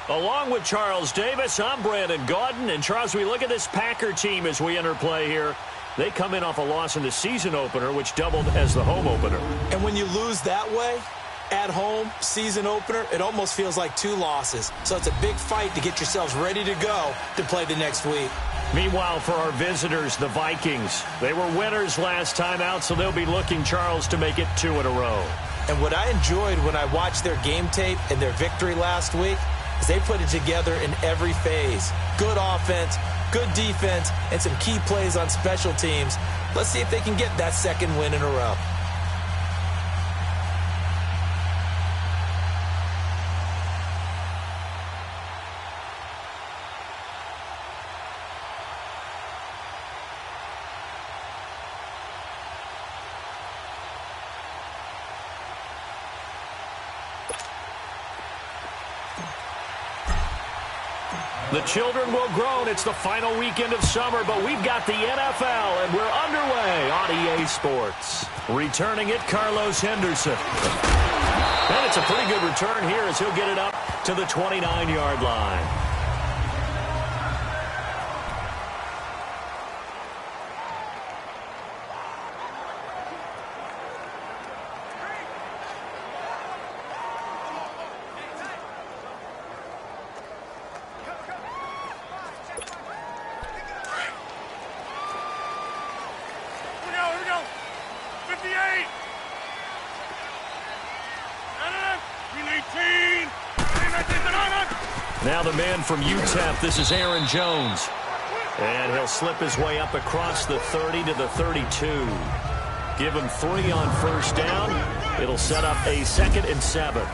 Along with Charles Davis, I'm Brandon Gaudin. And, Charles, we look at this Packer team as we enter play here. They come in off a loss in the season opener, which doubled as the home opener. And when you lose that way, at home, season opener, it almost feels like 2 losses. So it's a big fight to get yourselves ready to go to play the next week. Meanwhile, for our visitors, the Vikings, they were winners last time out, so they'll be looking, Charles, to make it 2 in a row. And what I enjoyed when I watched their game tape and their victory last week is they put it together in every phase. Good offense, good defense, and some key plays on special teams. Let's see if they can get that 2nd win in a row. The children will groan. It's the final weekend of summer, but we've got the NFL, and we're underway on EA Sports. Returning it, Carlos Henderson. And it's a pretty good return here as he'll get it up to the 29-yard line. Now the man from UTEP, this is Aaron Jones. And he'll slip his way up across the 30 to the 32. Give him 3 on first down. It'll set up a 2nd and 7.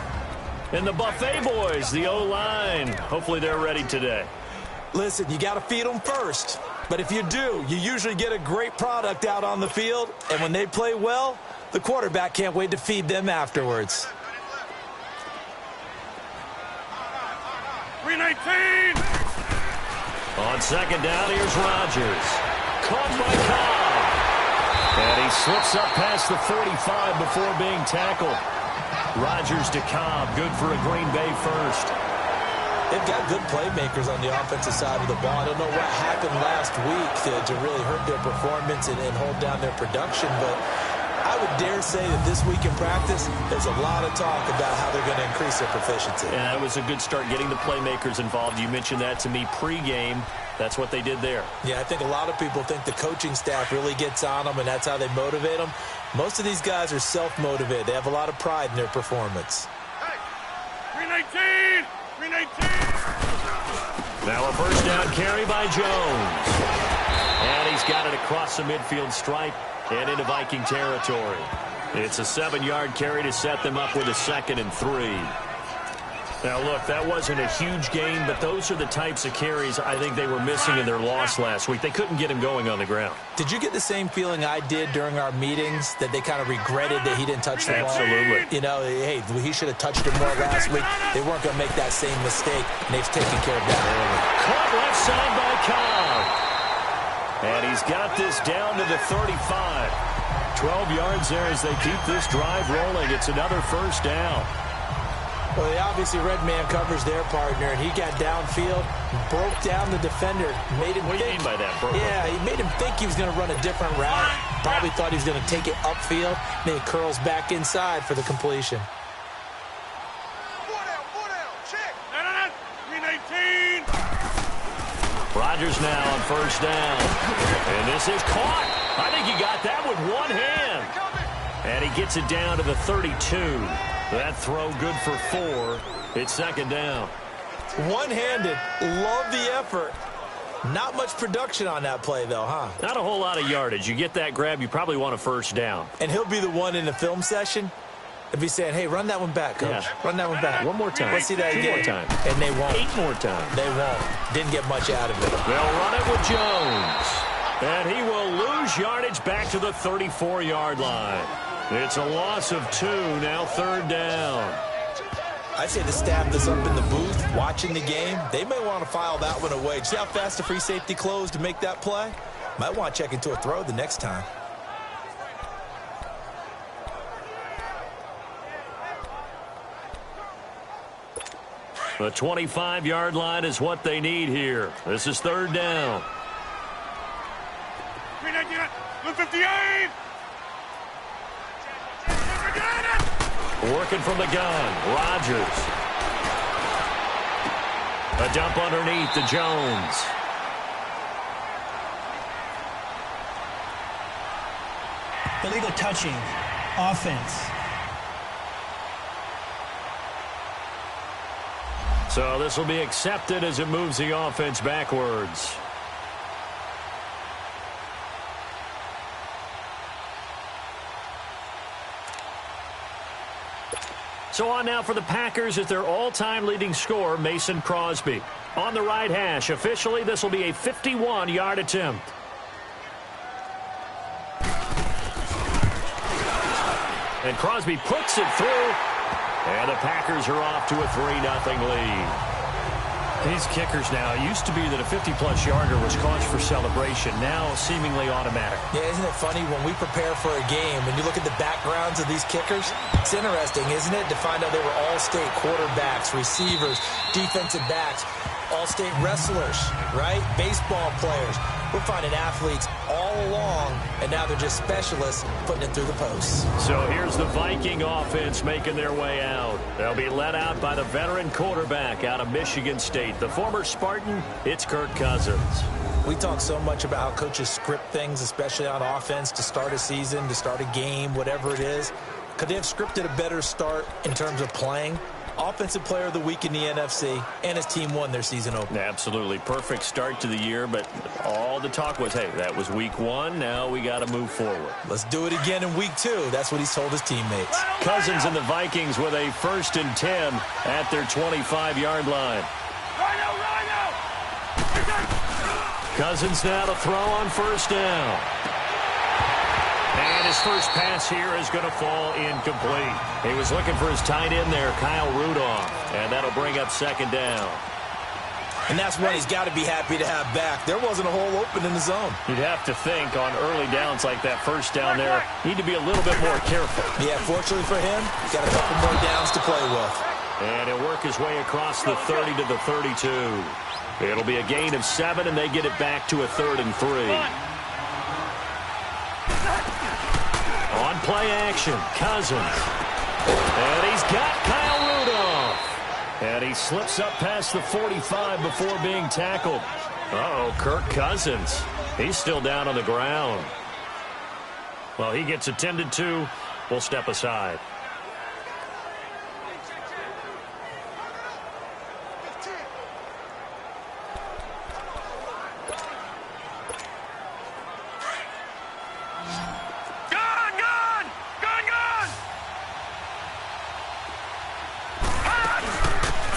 And the Buffet boys, the O-line, hopefully they're ready today. Listen, you got to feed them first. But if you do, you usually get a great product out on the field. And when they play well, the quarterback can't wait to feed them afterwards. 319. On 2nd down, here's Rodgers. Caught by Cobb. And he slips up past the 45 before being tackled. Rodgers to Cobb, good for a Green Bay first. They've got good playmakers on the offensive side of the ball. I don't know what happened last week to really hurt their performance and hold down their production, but I would dare say that this week in practice, there's a lot of talk about how they're going to increase their proficiency. Yeah, it was a good start getting the playmakers involved. You mentioned that to me pregame. That's what they did there. Yeah, I think a lot of people think the coaching staff really gets on them, and that's how they motivate them. Most of these guys are self-motivated. They have a lot of pride in their performance. Hey, 319! 319! Now a first down carry by Jones. And he's got it across the midfield stripe and into Viking territory. It's a 7-yard carry to set them up with a 2nd and 3. Now, look, that wasn't a huge gain, but those are the types of carries I think they were missing in their loss last week. They couldn't get him going on the ground. Did you get the same feeling I did during our meetings, that they kind of regretted that he didn't touch the ball? Absolutely. You know, hey, he should have touched it more last week. They weren't going to make that same mistake, and they've taken care of that early. Caught left side by Cobb. And he's got this down to the 35. 12 yards there as they keep this drive rolling. It's another first down. Well, they obviously red man covers their partner, and he got downfield, broke down the defender, made him What do you mean by that, bro? Yeah, he made him think he was going to run a different route. Probably thought he was going to take it upfield. Then he curls back inside for the completion. 319! Rodgers now on first down. And this is caught. I think he got that with one hand. And he gets it down to the 32. That throw good for 4. It's 2nd down. One-handed. Love the effort. Not much production on that play, though, huh? Not a whole lot of yardage. You get that grab, you probably want a first down. And he'll be the one in the film session and be saying, hey, run that one back, coach. Yeah. Run that one back. One more time. Let's see that again. 2 more times. And they won't. 8 more times. They won't. Didn't get much out of it. They'll run it with Jones. And he will lose yardage back to the 34-yard line. It's a loss of 2, now 3rd down. I'd say the staff that's up in the booth watching the game, they may want to file that one away. See how fast the free safety closed to make that play? Might want to check into a throw the next time. The 25-yard line is what they need here. This is third down. 158. Working from the gun, Rodgers. A dump underneath to Jones. Illegal touching. Offense. So this will be accepted as it moves the offense backwards. So on now for the Packers is their all-time leading scorer, Mason Crosby. On the right hash, officially this will be a 51-yard attempt. And Crosby puts it through. And the Packers are off to a 3-0 lead. These kickers now, it used to be that a 50-plus yarder was cause for celebration. Now seemingly automatic. Yeah, isn't it funny when we prepare for a game, when you look at the backgrounds of these kickers, it's interesting, isn't it, to find out they were all-state quarterbacks, receivers, defensive backs, all-state wrestlers, right? Baseball players. We're finding athletes all along, and now they're just specialists putting it through the posts. So here's the Viking offense making their way out. They'll be led out by the veteran quarterback out of Michigan State. The former Spartan, it's Kirk Cousins. We talk so much about how coaches script things, especially on offense, to start a season, to start a game, whatever it is. Could they have scripted a better start in terms of playing? Offensive Player of the Week in the NFC, and his team won their season opener. Absolutely. Perfect start to the year, but all the talk was, hey, that was week 1. Now we got to move forward. Let's do it again in week 2. That's what he's told his teammates. Cousins and the Vikings with a 1st and 10 at their 25-yard line. Cousins now to throw on 1st down. And his first pass here is going to fall incomplete. He was looking for his tight end there, Kyle Rudolph. And that'll bring up 2nd down. And that's one he's got to be happy to have back. There wasn't a hole open in the zone. You'd have to think on early downs like that 1st down there, need to be a little bit more careful. Yeah, fortunately for him, he's got a couple more downs to play with. And he'll work his way across the 30 to the 32. It'll be a gain of 7, and they get it back to a 3rd and 3. On play action, Cousins. And he's got Kyle Rudolph. And he slips up past the 45 before being tackled. Uh-oh, Kirk Cousins. He's still down on the ground. Well, he gets attended to. We'll step aside.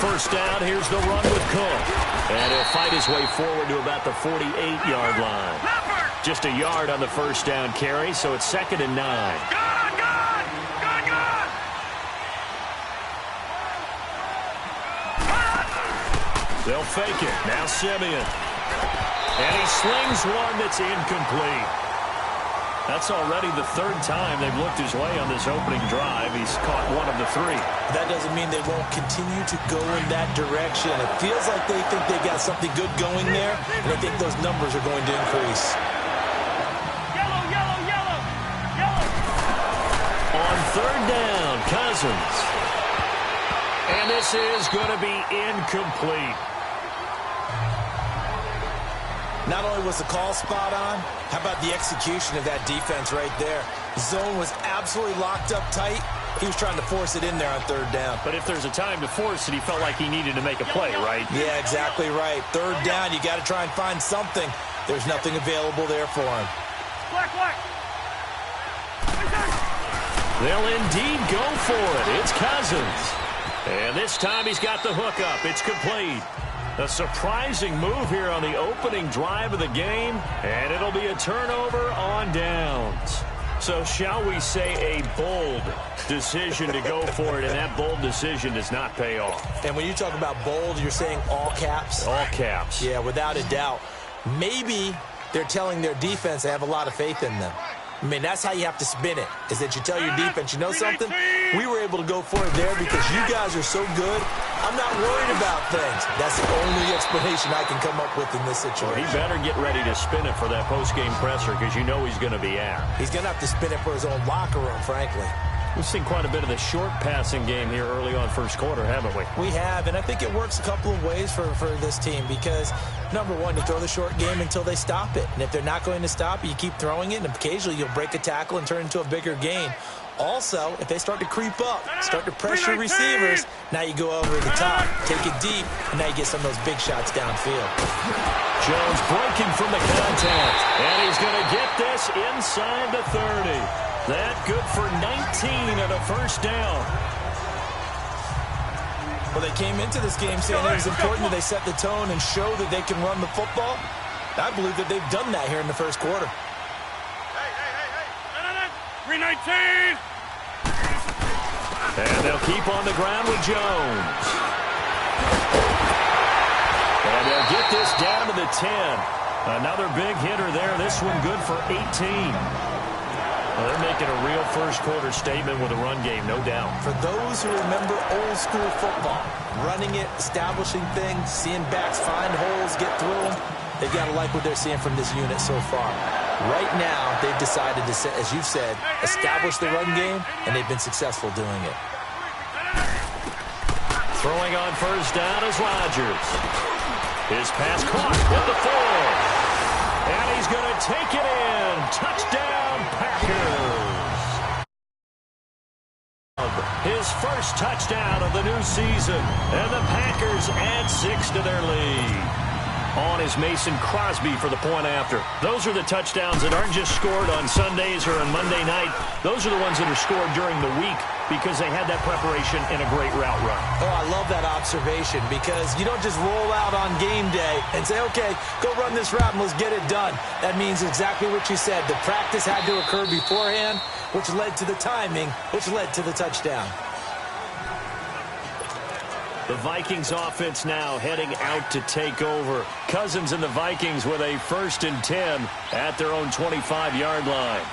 First down, here's the run with Cook. And he'll fight his way forward to about the 48-yard line. Just a yard on the 1st down carry, so it's 2nd and 9. They'll fake it. Now Simeon. And he slings one that's incomplete. That's already the 3rd time they've looked his way on this opening drive. He's caught 1 of the 3. That doesn't mean they won't continue to go in that direction. It feels like they think they got something good going there, and I think those numbers are going to increase. Yellow, yellow, yellow, yellow. On 3rd down, Cousins. And this is going to be incomplete. Not only was the call spot on, how about the execution of that defense right there? The zone was absolutely locked up tight. He was trying to force it in there on 3rd down. But if there's a time to force it, he felt like he needed to make a play, right? Yeah, exactly right. 3rd down, you got to try and find something. There's nothing available there for him. Black. They'll indeed go for it. It's Cousins. And this time he's got the hook up. It's complete. A surprising move here on the opening drive of the game, and it'll be a turnover on downs. So shall we say a bold decision to go for it, and that bold decision does not pay off. And when you talk about bold, you're saying all caps? All caps. Yeah, without a doubt. Maybe they're telling their defense they have a lot of faith in them. I mean, that's how you have to spin it, is that you tell your defense, you know something? We were able to go for it there because you guys are so good. I'm not worried about things. That's the only explanation I can come up with in this situation. Well, he better get ready to spin it for that post-game presser because you know he's going to be out. He's going to have to spin it for his own locker room, frankly. We've seen quite a bit of the short passing game here early on first quarter, haven't we? We have, and I think it works a couple of ways for this team because, number one, you throw the short game until they stop it. And if they're not going to stop it, you keep throwing it, and occasionally you'll break a tackle and turn it into a bigger gain. Also, if they start to creep up, start to pressure receivers, now you go over the top, take it deep, and now you get some of those big shots downfield. Jones breaking from the contact, and he's going to get this inside the 30. That good for 19 and a first down. Well, they came into this game saying it was important that they set the tone and show that they can run the football. I believe that they've done that here in the first quarter. Hey. 319. And they'll keep on the ground with Jones. And they'll get this down to the 10. Another big hitter there. This one good for 18. Well, they're making a real first-quarter statement with a run game, no doubt. For those who remember old-school football, running it, establishing things, seeing backs find holes, get through them, they've got to like what they're seeing from this unit so far. Right now, they've decided to, as you've said, establish the run game, and they've been successful doing it. Throwing on first down is Rodgers. His pass caught at the 4. And he's going to take it in. Touchdown, Packers. His first touchdown of the new season. And the Packers add 6 to their lead. On is Mason Crosby for the point after. Those are the touchdowns that aren't just scored on Sundays or on Monday night. Those are the ones that are scored during the week because they had that preparation in a great route run. Oh, I love that observation because you don't just roll out on game day and say, okay, go run this route and let's get it done. That means exactly what you said. The practice had to occur beforehand, which led to the timing, which led to the touchdown. The Vikings offense now heading out to take over. Cousins and the Vikings with a 1st and 10 at their own 25-yard line.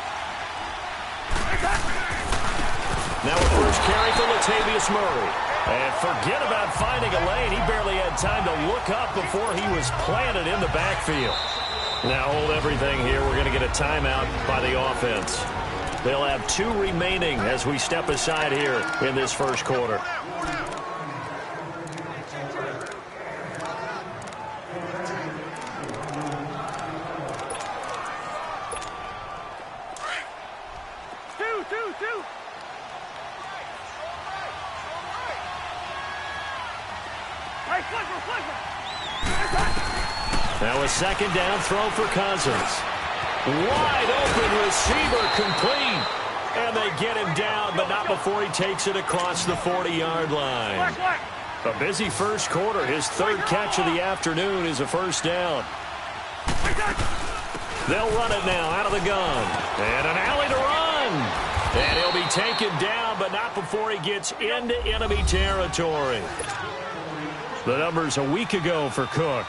Now a first carry for Latavius Murray. And forget about finding a lane. He barely had time to look up before he was planted in the backfield. Now hold everything here. We're going to get a timeout by the offense. They'll have 2 remaining as we step aside here in this first quarter. Now a second down throw for Cousins. Wide open receiver complete. And they get him down, but not before he takes it across the 40-yard line. A busy first quarter. His 3rd catch of the afternoon is a first down. They'll run it now out of the gun. And an alley to run. And he'll be taken down, but not before he gets into enemy territory. The numbers a week ago for Cook.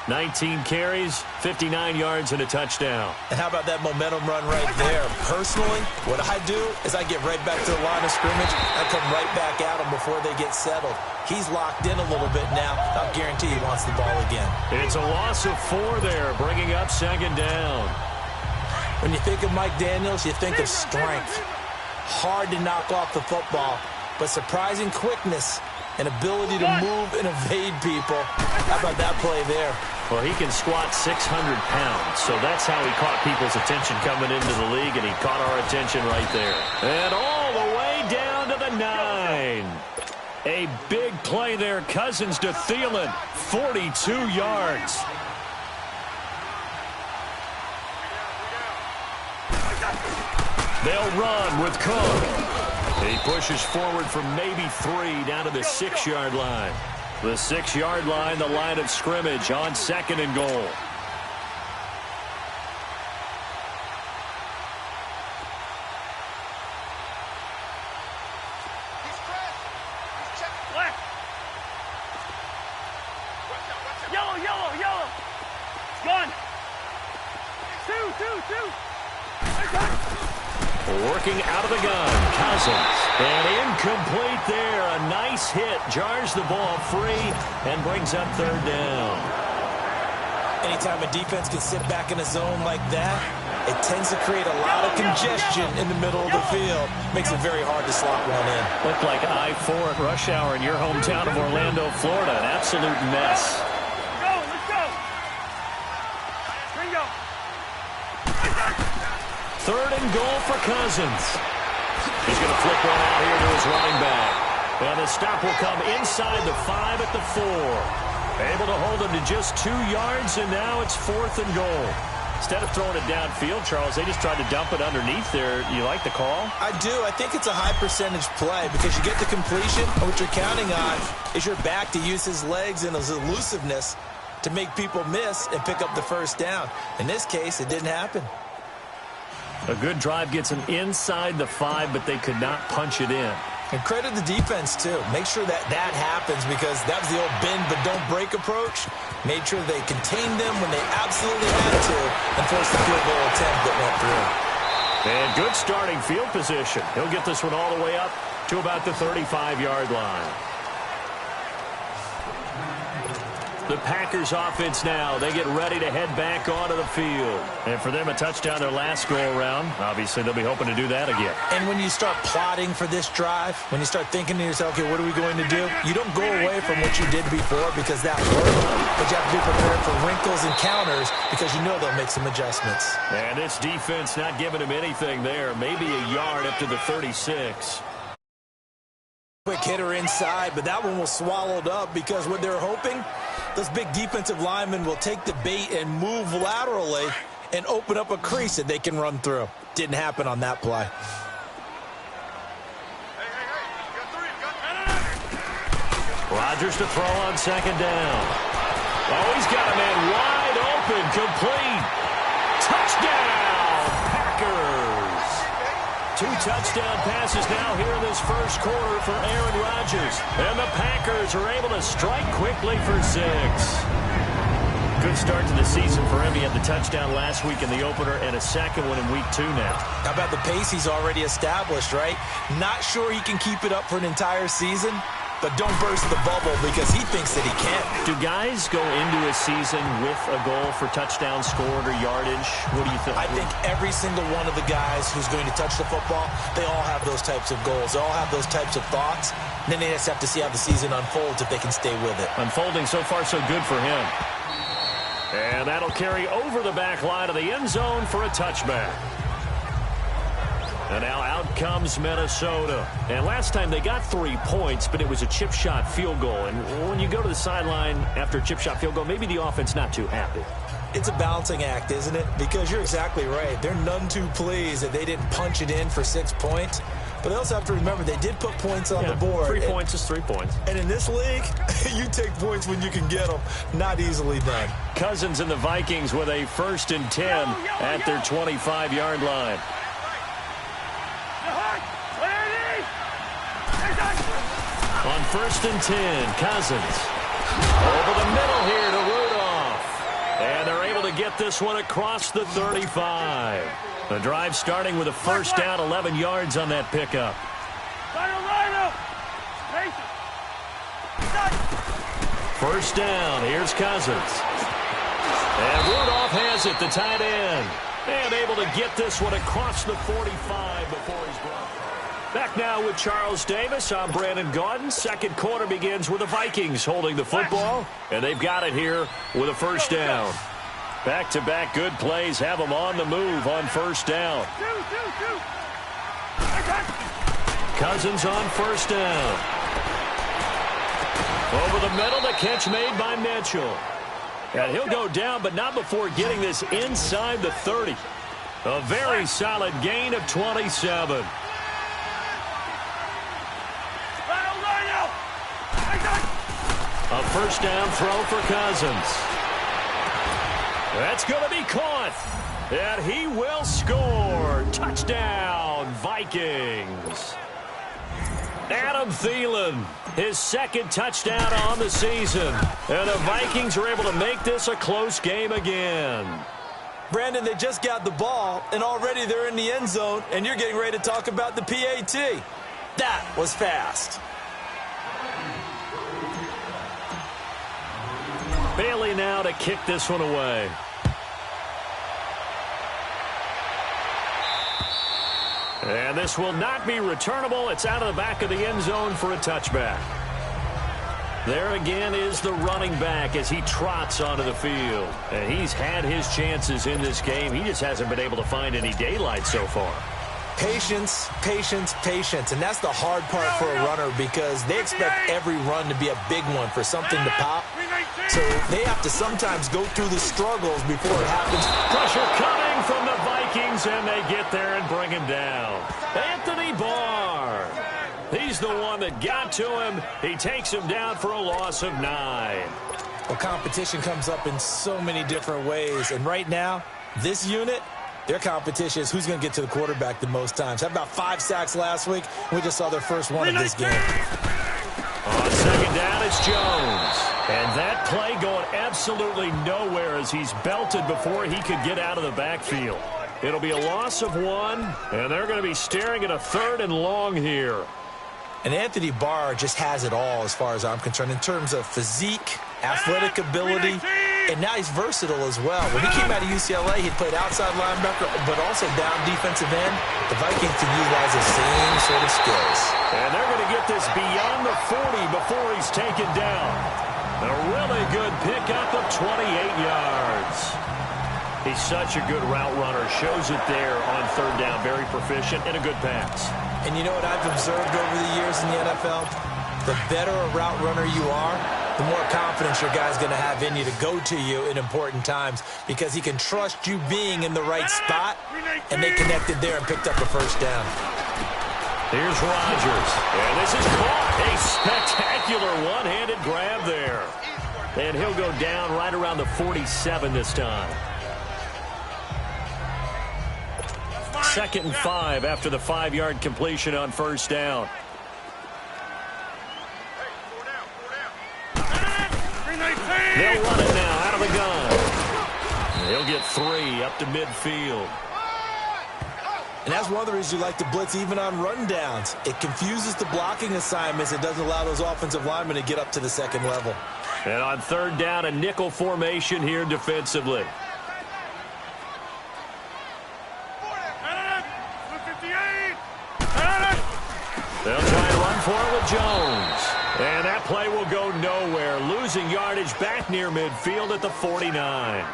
19 carries, 59 yards, and a touchdown. And how about that momentum run right there? Personally, what I do is I get right back to the line of scrimmage. I come right back at him before they get settled. He's locked in a little bit now. I'll guarantee he wants the ball again. It's a loss of 4 there, bringing up 2nd down. When you think of Mike Daniels, you think of strength. Hard to knock off the football, but surprising quickness and ability to move and evade people. How about that play there? Well, he can squat 600 pounds, so that's how he caught people's attention coming into the league, and he caught our attention right there. And all the way down to the 9. A big play there. Cousins to Thielen, 42 yards. They'll run with Cook. He pushes forward from maybe 3 down to the 6-yard line. The 6-yard line, the line of scrimmage on 2nd and goal. Yellow. It's gone. Two. Working out of the gun, Cousins. And incomplete there. A nice hit. Jars the ball free and brings up third down. Anytime a defense can sit back in a zone like that, it tends to create a lot of congestion in the middle of the field. Makes it very hard to slot one in. Looked like I-4 at rush hour in your hometown of Orlando, Florida. An absolute mess. Let's go. Bingo. Third and goal for Cousins. He's going to flip one out here to his running back. And the stop will come inside the 5 at the 4. Able to hold him to just 2 yards, and now it's 4th and goal. Instead of throwing it downfield, Charles, they just tried to dump it underneath there. You like the call? I do. I think it's a high percentage play because you get the completion, and what you're counting on is your back to use his legs and his elusiveness to make people miss and pick up the first down. In this case, it didn't happen. A good drive gets him inside the 5, but they could not punch it in. And credit the defense, too. Make sure that happens because that was the old bend but don't break approach. Made sure they contained them when they absolutely had to and forced the field goal attempt that went through. And good starting field position. He'll get this one all the way up to about the 35-yard line. The Packers offense now. They get ready to head back onto the field. And for them, a touchdown their last go-around. Obviously, they'll be hoping to do that again. And when you start plotting for this drive, when you start thinking to yourself, okay, what are we going to do? You don't go away from what you did before because that worked. But you have to be prepared for wrinkles and counters because you know they'll make some adjustments. And this defense not giving him anything there. Maybe a yard up to the 36. Quick hitter inside, but that one was swallowed up because what they're hoping, those big defensive linemen will take the bait and move laterally and open up a crease that they can run through. Didn't happen on that play. Rodgers to throw on second down. Oh, he's got a man wide open, complete. Touchdown, Packers. 2 touchdown passes now here in this first quarter for Aaron Rodgers. And the Packers are able to strike quickly for 6. Good start to the season for him. He had the touchdown last week in the opener and a second one in week 2 now. How about the pace he's already established, right? Not sure he can keep it up for an entire season, but don't burst the bubble because he thinks that he can. Do guys go into a season with a goal for touchdown scored or yardage? What do you think? I think every single one of the guys who's going to touch the football, they all have those types of goals. They all have those types of thoughts. And then they just have to see how the season unfolds if they can stay with it. Unfolding so far so good for him. And that'll carry over the back line of the end zone for a touchback. And now out comes Minnesota. And last time they got 3 points, but it was a chip shot field goal. And when you go to the sideline after a chip shot field goal, maybe the offense not too happy. It's a balancing act, isn't it? Because you're exactly right. They're none too pleased that they didn't punch it in for 6 points. But they also have to remember they did put points on the board. 3 points is 3 points. And in this league, you take points when you can get them. Not easily done. Cousins and the Vikings with a 1st and 10 at their 25-yard line. On 1st and 10, Cousins. Over the middle here to Rudolph. And they're able to get this one across the 35. The drive starting with a first down, 11 yards on that pickup. First down, here's Cousins. And Rudolph has it, the tight end. And able to get this one across the 45 before he's brought. Back now with Charles Davis. I'm Brandon Gaudin. Second quarter begins with the Vikings holding the football. And they've got it here with a first down. Back-to-back good plays have them on the move on first down. Cousins on first down. Over the middle, the catch made by Mitchell. And he'll go down, but not before getting this inside the 30. A very solid gain of 27. A first down throw for Cousins. That's going to be caught. And he will score. Touchdown, Vikings. Adam Thielen, his second touchdown on the season. And the Vikings are able to make this a close game again. Brandon, they just got the ball, and already they're in the end zone, and you're getting ready to talk about the PAT. That was fast. Bailey now to kick this one away. And this will not be returnable. It's out of the back of the end zone for a touchback. There again is the running back as he trots onto the field. And he's had his chances in this game. He just hasn't been able to find any daylight so far. Patience, patience, patience. And that's the hard part for a runner because they expect every run to be a big one for something to pop. So they have to sometimes go through the struggles before it happens. Pressure coming from the Vikings, and they get there and bring him down. Anthony Barr. He's the one that got to him. He takes him down for a loss of 9. Well, competition comes up in so many different ways. And right now, this unit, their competition is who's going to get to the quarterback the most times. Had about 5 sacks last week. We just saw their first one of this game. On second down, it's Jones. And that play going absolutely nowhere as he's belted before he could get out of the backfield. It'll be a loss of 1, and they're going to be staring at a 3rd and long here. And Anthony Barr just has it all as far as I'm concerned in terms of physique, athletic ability, and now he's versatile as well. When he came out of UCLA, he played outside linebacker, but also down defensive end. The Vikings can utilize the same sort of skills. And they're going to get this beyond the 40 before he's taken down. A really good pickup of 28 yards. He's such a good route runner. Shows it there on 3rd down. Very proficient and a good pass. And you know what I've observed over the years in the NFL? The better a route runner you are, the more confidence your guy's going to have in you to go to you in important times because he can trust you being in the right spot, and they connected there and picked up the 1st down. Here's Rodgers. And this is caught. A spectacular one-handed grab there. And he'll go down right around the 47 this time. 2nd and 5 after the 5-yard completion on 1st down. They'll run it now out of the gun. He'll get 3 up to midfield. And that's one of the reasons you like to blitz even on rundowns. It confuses the blocking assignments. It doesn't allow those offensive linemen to get up to the 2nd level. And on 3rd down, a nickel formation here defensively. They'll try to run for it with Jones. And that play will go nowhere. Losing yardage back near midfield at the 49.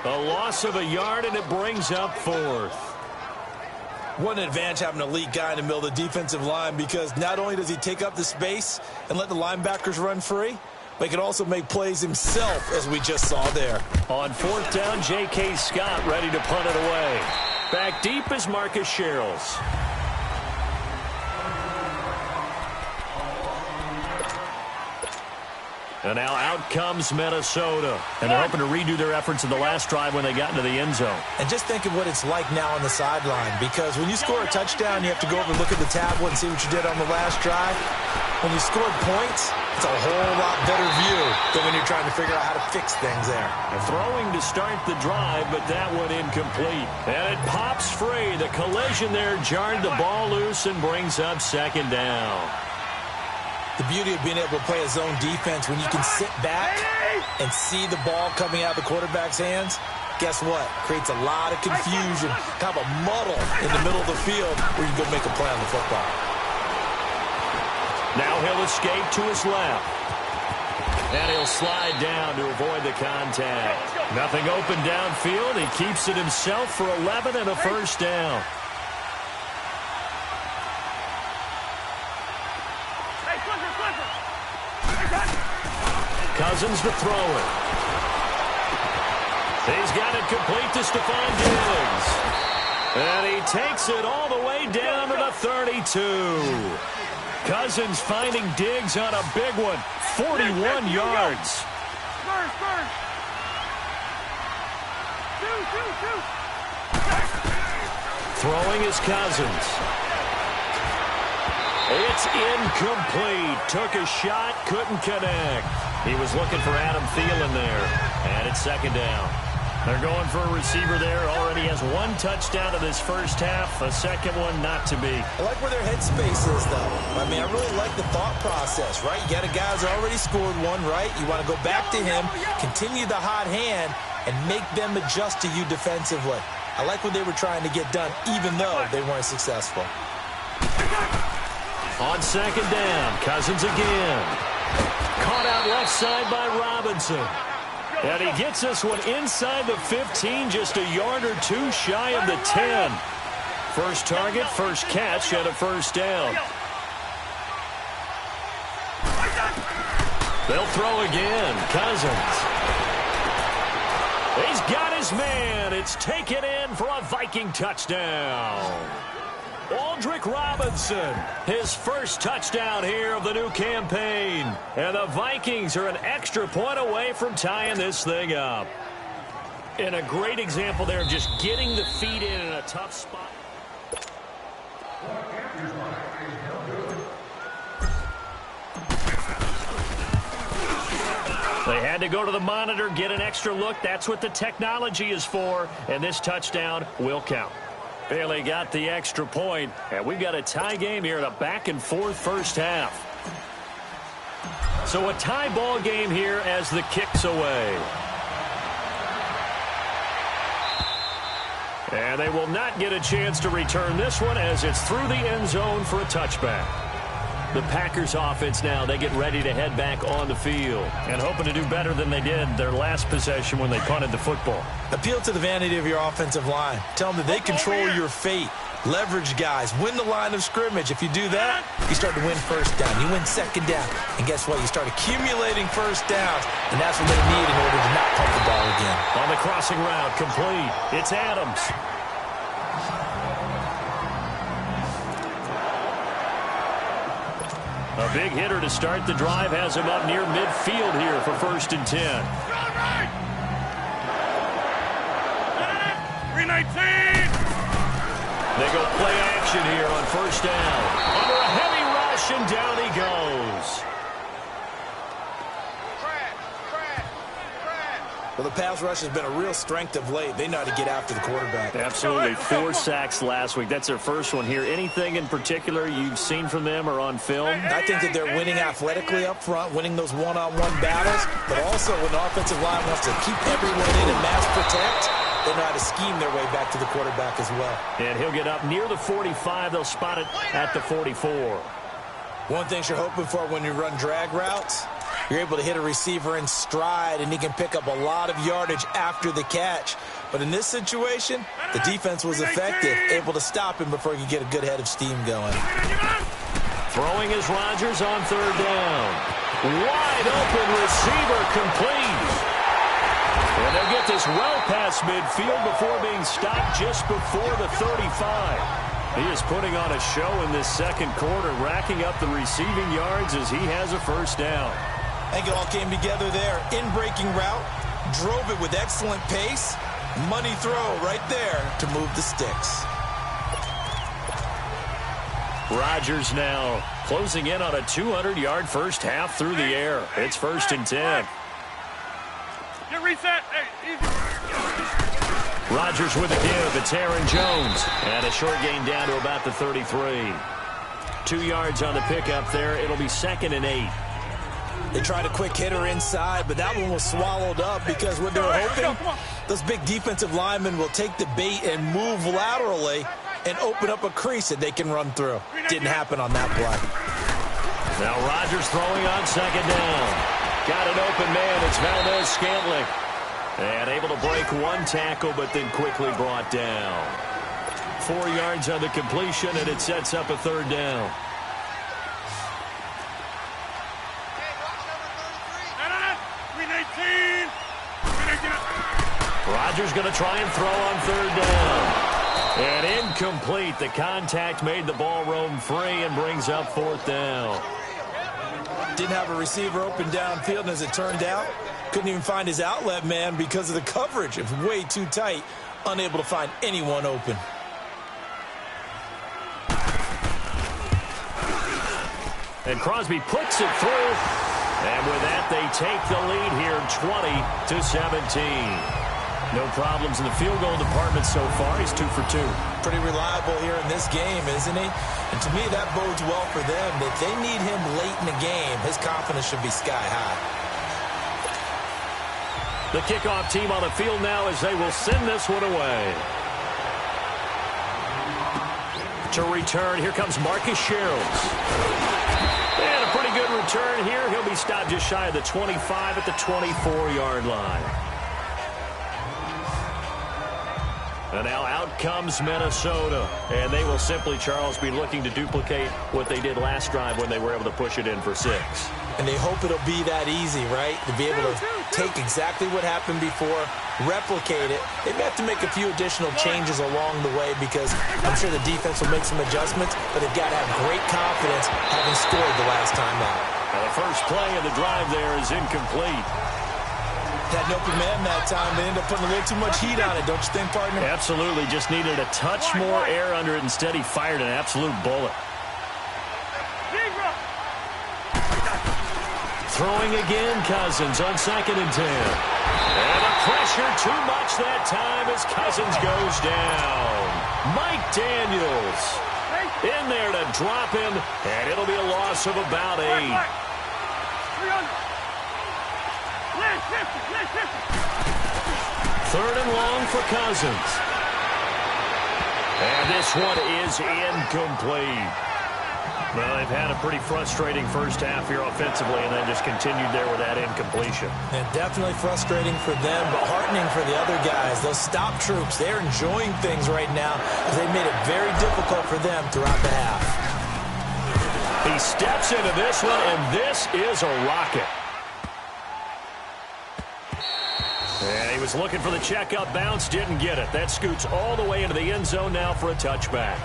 A loss of a yard, and it brings up 4th. What an advantage having an elite guy in the middle of the defensive line because not only does he take up the space and let the linebackers run free, but he can also make plays himself, as we just saw there. On 4th down, J.K. Scott ready to punt it away. Back deep is Marcus Sherrills. And now out comes Minnesota. And they're hoping to redo their efforts in the last drive when they got into the end zone. And just think of what it's like now on the sideline. Because when you score a touchdown, you have to go over and look at the tablet and see what you did on the last drive. When you scored points, it's a whole lot better view than when you're trying to figure out how to fix things there. Throwing to start the drive, but that one incomplete. And it pops free. The collision there jarred the ball loose and brings up 2nd down. The beauty of being able to play a zone defense when you can sit back and see the ball coming out of the quarterback's hands, guess what? Creates a lot of confusion, kind of a muddle in the middle of the field where you can go make a play on the football. Now he'll escape to his left. And he'll slide down to avoid the contact. Nothing open downfield. He keeps it himself for 11 and a 1st down. Cousins to throw it. He's got it complete to Stephon Diggs. And he takes it all the way down to the 32. Cousins finding Diggs on a big one. 41 yards. Throwing is Cousins. It's incomplete. Took a shot, couldn't connect. He was looking for Adam Thielen there. And it's 2nd down. They're going for a receiver there. Already has one touchdown in this first half. A second one not to be. I like where their headspace is, though. I mean, I really like the thought process, right? You got a guy who's already scored one, right? You want to go back to him, continue the hot hand, and make them adjust to you defensively. I like what they were trying to get done, even though they weren't successful. On second down, Cousins again. Caught out left side by Robinson. And he gets this one inside the 15, just a yard or two shy of the 10. First target, first catch, and a first down. They'll throw again. Cousins. He's got his man. It's taken in for a Viking touchdown. Aldrick Robinson, his first touchdown here of the new campaign. And the Vikings are an extra point away from tying this thing up. And a great example there of just getting the feet in a tough spot. They had to go to the monitor, get an extra look. That's what the technology is for. And this touchdown will count. Bailey got the extra point, and we've got a tie game here in a back-and-forth first half. So a tie ball game here as the kick's away. And they will not get a chance to return this one as it's through the end zone for a touchback. The Packers offense now, they get ready to head back on the field and hoping to do better than they did their last possession when they punted the football. Appeal to the vanity of your offensive line. Tell them that they control your fate. Leverage guys. Win the line of scrimmage. If you do that, you start to win first down. You win second down. And guess what? You start accumulating first downs. And that's what they need in order to not pump the ball again. On the crossing route, complete. It's Adams. A big hitter to start the drive has him up near midfield here for 1st and 10. 319. They go play action here on 1st down. Under a heavy rush, and down he goes. Well, the pass rush has been a real strength of late. They know how to get after the quarterback. Absolutely. 4 sacks last week. That's their first one here. Anything in particular you've seen from them or on film? I think that they're winning athletically up front, winning those one-on-one battles, but also when the offensive line wants to keep everyone in and mass protect, they know how to scheme their way back to the quarterback as well. And he'll get up near the 45. They'll spot it at the 44. One thing you're hoping for when you run drag routes, you're able to hit a receiver in stride, and he can pick up a lot of yardage after the catch. But in this situation, the defense was effective, able to stop him before he could get a good head of steam going. Throwing is Rodgers on 3rd down. Wide open receiver, complete. And they'll get this well past midfield before being stopped just before the 35. He is putting on a show in this second quarter, racking up the receiving yards as he has a 1st down. I think it all came together there. In-breaking route, drove it with excellent pace. Money throw right there to move the sticks. Rodgers now closing in on a 200-yard first half through the air. It's 1st and 10. Get reset. Hey, easy. Rodgers with a give. It's Aaron Jones. And a short gain down to about the 33. 2 yards on the pickup there. It'll be 2nd and 8. They tried a quick hitter inside, but that one was swallowed up because what they were hoping, those big defensive linemen will take the bait and move laterally and open up a crease that they can run through. Didn't happen on that play. Now Rodgers throwing on 2nd down. Got an open man. It's Valdez-Scantling. And able to break one tackle, but then quickly brought down. 4 yards on the completion, and it sets up a 3rd down. Rodgers going to try and throw on 3rd down. And incomplete. The contact made the ball roam free and brings up 4th down. Didn't have a receiver open downfield, and as it turned out, couldn't even find his outlet man because of the coverage. It was way too tight, unable to find anyone open. And Crosby puts it through. And with that, they take the lead here 20-17. No problems in the field goal department so far. He's 2 for 2. Pretty reliable here in this game, isn't he? And to me, that bodes well for them. If they need him late in the game, his confidence should be sky high. The kickoff team on the field now as they will send this one away. To return, here comes Marcus Sherrills. And a pretty good return here. He'll be stopped just shy of the 25 at the 24-yard line. And now out comes Minnesota. And they will simply, Charles, be looking to duplicate what they did last drive when they were able to push it in for 6. And they hope it'll be that easy, right? To be able to take exactly what happened before, replicate it. They may have to make a few additional changes along the way because I'm sure the defense will make some adjustments, but they've got to have great confidence having scored the last time out. And the first play of the drive there is incomplete. Had no command that time. They ended up putting a little too much heat on it, don't you think, partner? Absolutely. Just needed a touch more air under it. Instead, he fired an absolute bullet. Throwing again, Cousins on 2nd and 10. And the pressure too much that time as Cousins goes down. Mike Daniels in there to drop him, and it'll be a loss of about 8. 3rd and long for Cousins. And this one is incomplete. Well, they've had a pretty frustrating first half here offensively and then just continued there with that incompletion. And definitely frustrating for them, but heartening for the other guys. Those stop troops, they're enjoying things right now because they made it very difficult for them throughout the half. He steps into this one, and this is a rocket. And he was looking for the checkup bounce, didn't get it. That scoots all the way into the end zone now for a touchback.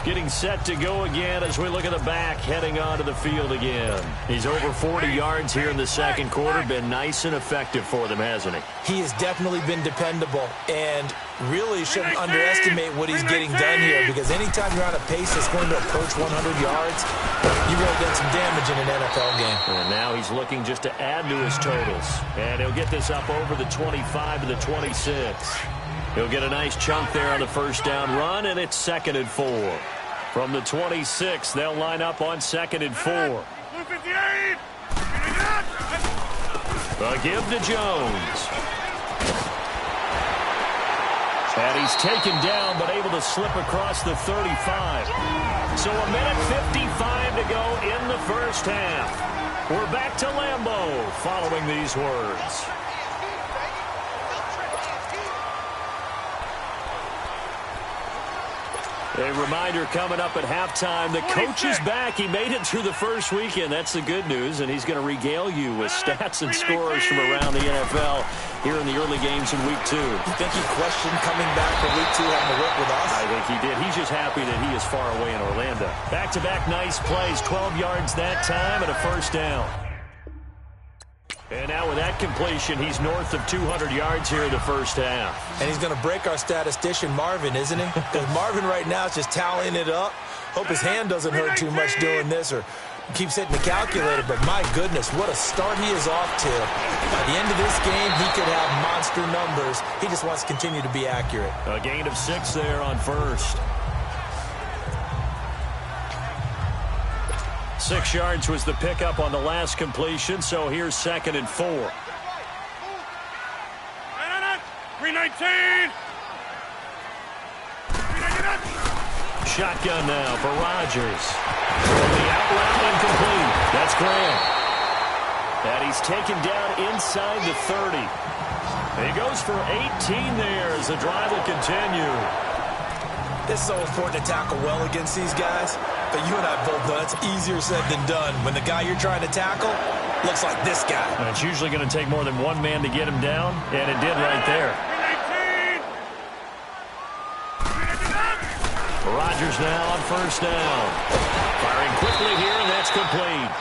Getting set to go again as we look at the back, heading onto the field again. He's over 40 yards here in the second quarter. Been nice and effective for them, hasn't he? He has definitely been dependable, and really shouldn't underestimate what he's getting done here, because anytime you're on a pace that's going to approach 100 yards, you've really done some damage in an NFL game. And now he's looking just to add to his totals. And he'll get this up over the 25 to the 26. He'll get a nice chunk there on the first down run, and it's 2nd and 4. From the 26, they'll line up on 2nd and 4. A give to Jones. And he's taken down, but able to slip across the 35. So a minute 55 to go in the first half. We're back to Lambeau following these words. A reminder coming up at halftime, the coach is back. He made it through the first weekend. That's the good news, and he's going to regale you with stats and scores from around the NFL here in the early games in Week 2. You think he questioned coming back for Week 2 having to work with us? I think he did. He's just happy that he is far away in Orlando. Back-to-back nice plays, 12 yards that time and a first down. And now with that completion, he's north of 200 yards here in the first half. And he's going to break our statistician, Marvin, isn't he? Because Marvin right now is just tallying it up. Hope his hand doesn't hurt too much doing this or keeps hitting the calculator. But my goodness, what a start he is off to. By the end of this game, he could have monster numbers. He just wants to continue to be accurate. A gain of 6 there on first. 6 yards was the pickup on the last completion, so here's 2nd and 4. 319. Shotgun now for Rodgers. The out route incomplete. That's Graham. And he's taken down inside the 30. He goes for 18 there as the drive will continue. It's so important to tackle well against these guys. But you and I both know it's easier said than done. When the guy you're trying to tackle looks like this guy. And it's usually going to take more than one man to get him down, and it did right there. Rodgers now on first down. Firing quickly here, and that's complete.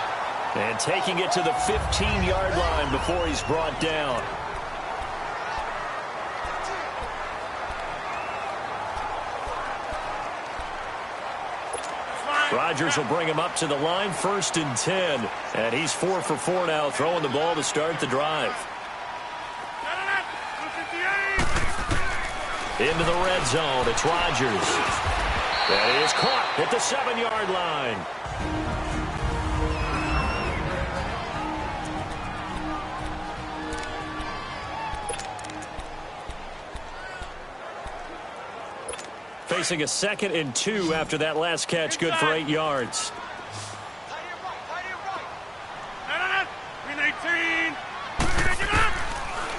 And taking it to the 15-yard line before he's brought down. Rodgers will bring him up to the line, 1st and 10. And he's 4 for 4 now, throwing the ball to start the drive. Into the red zone. It's Rodgers. That is caught at the 7-yard line. Facing a 2nd and 2 after that last catch. Good for 8 yards.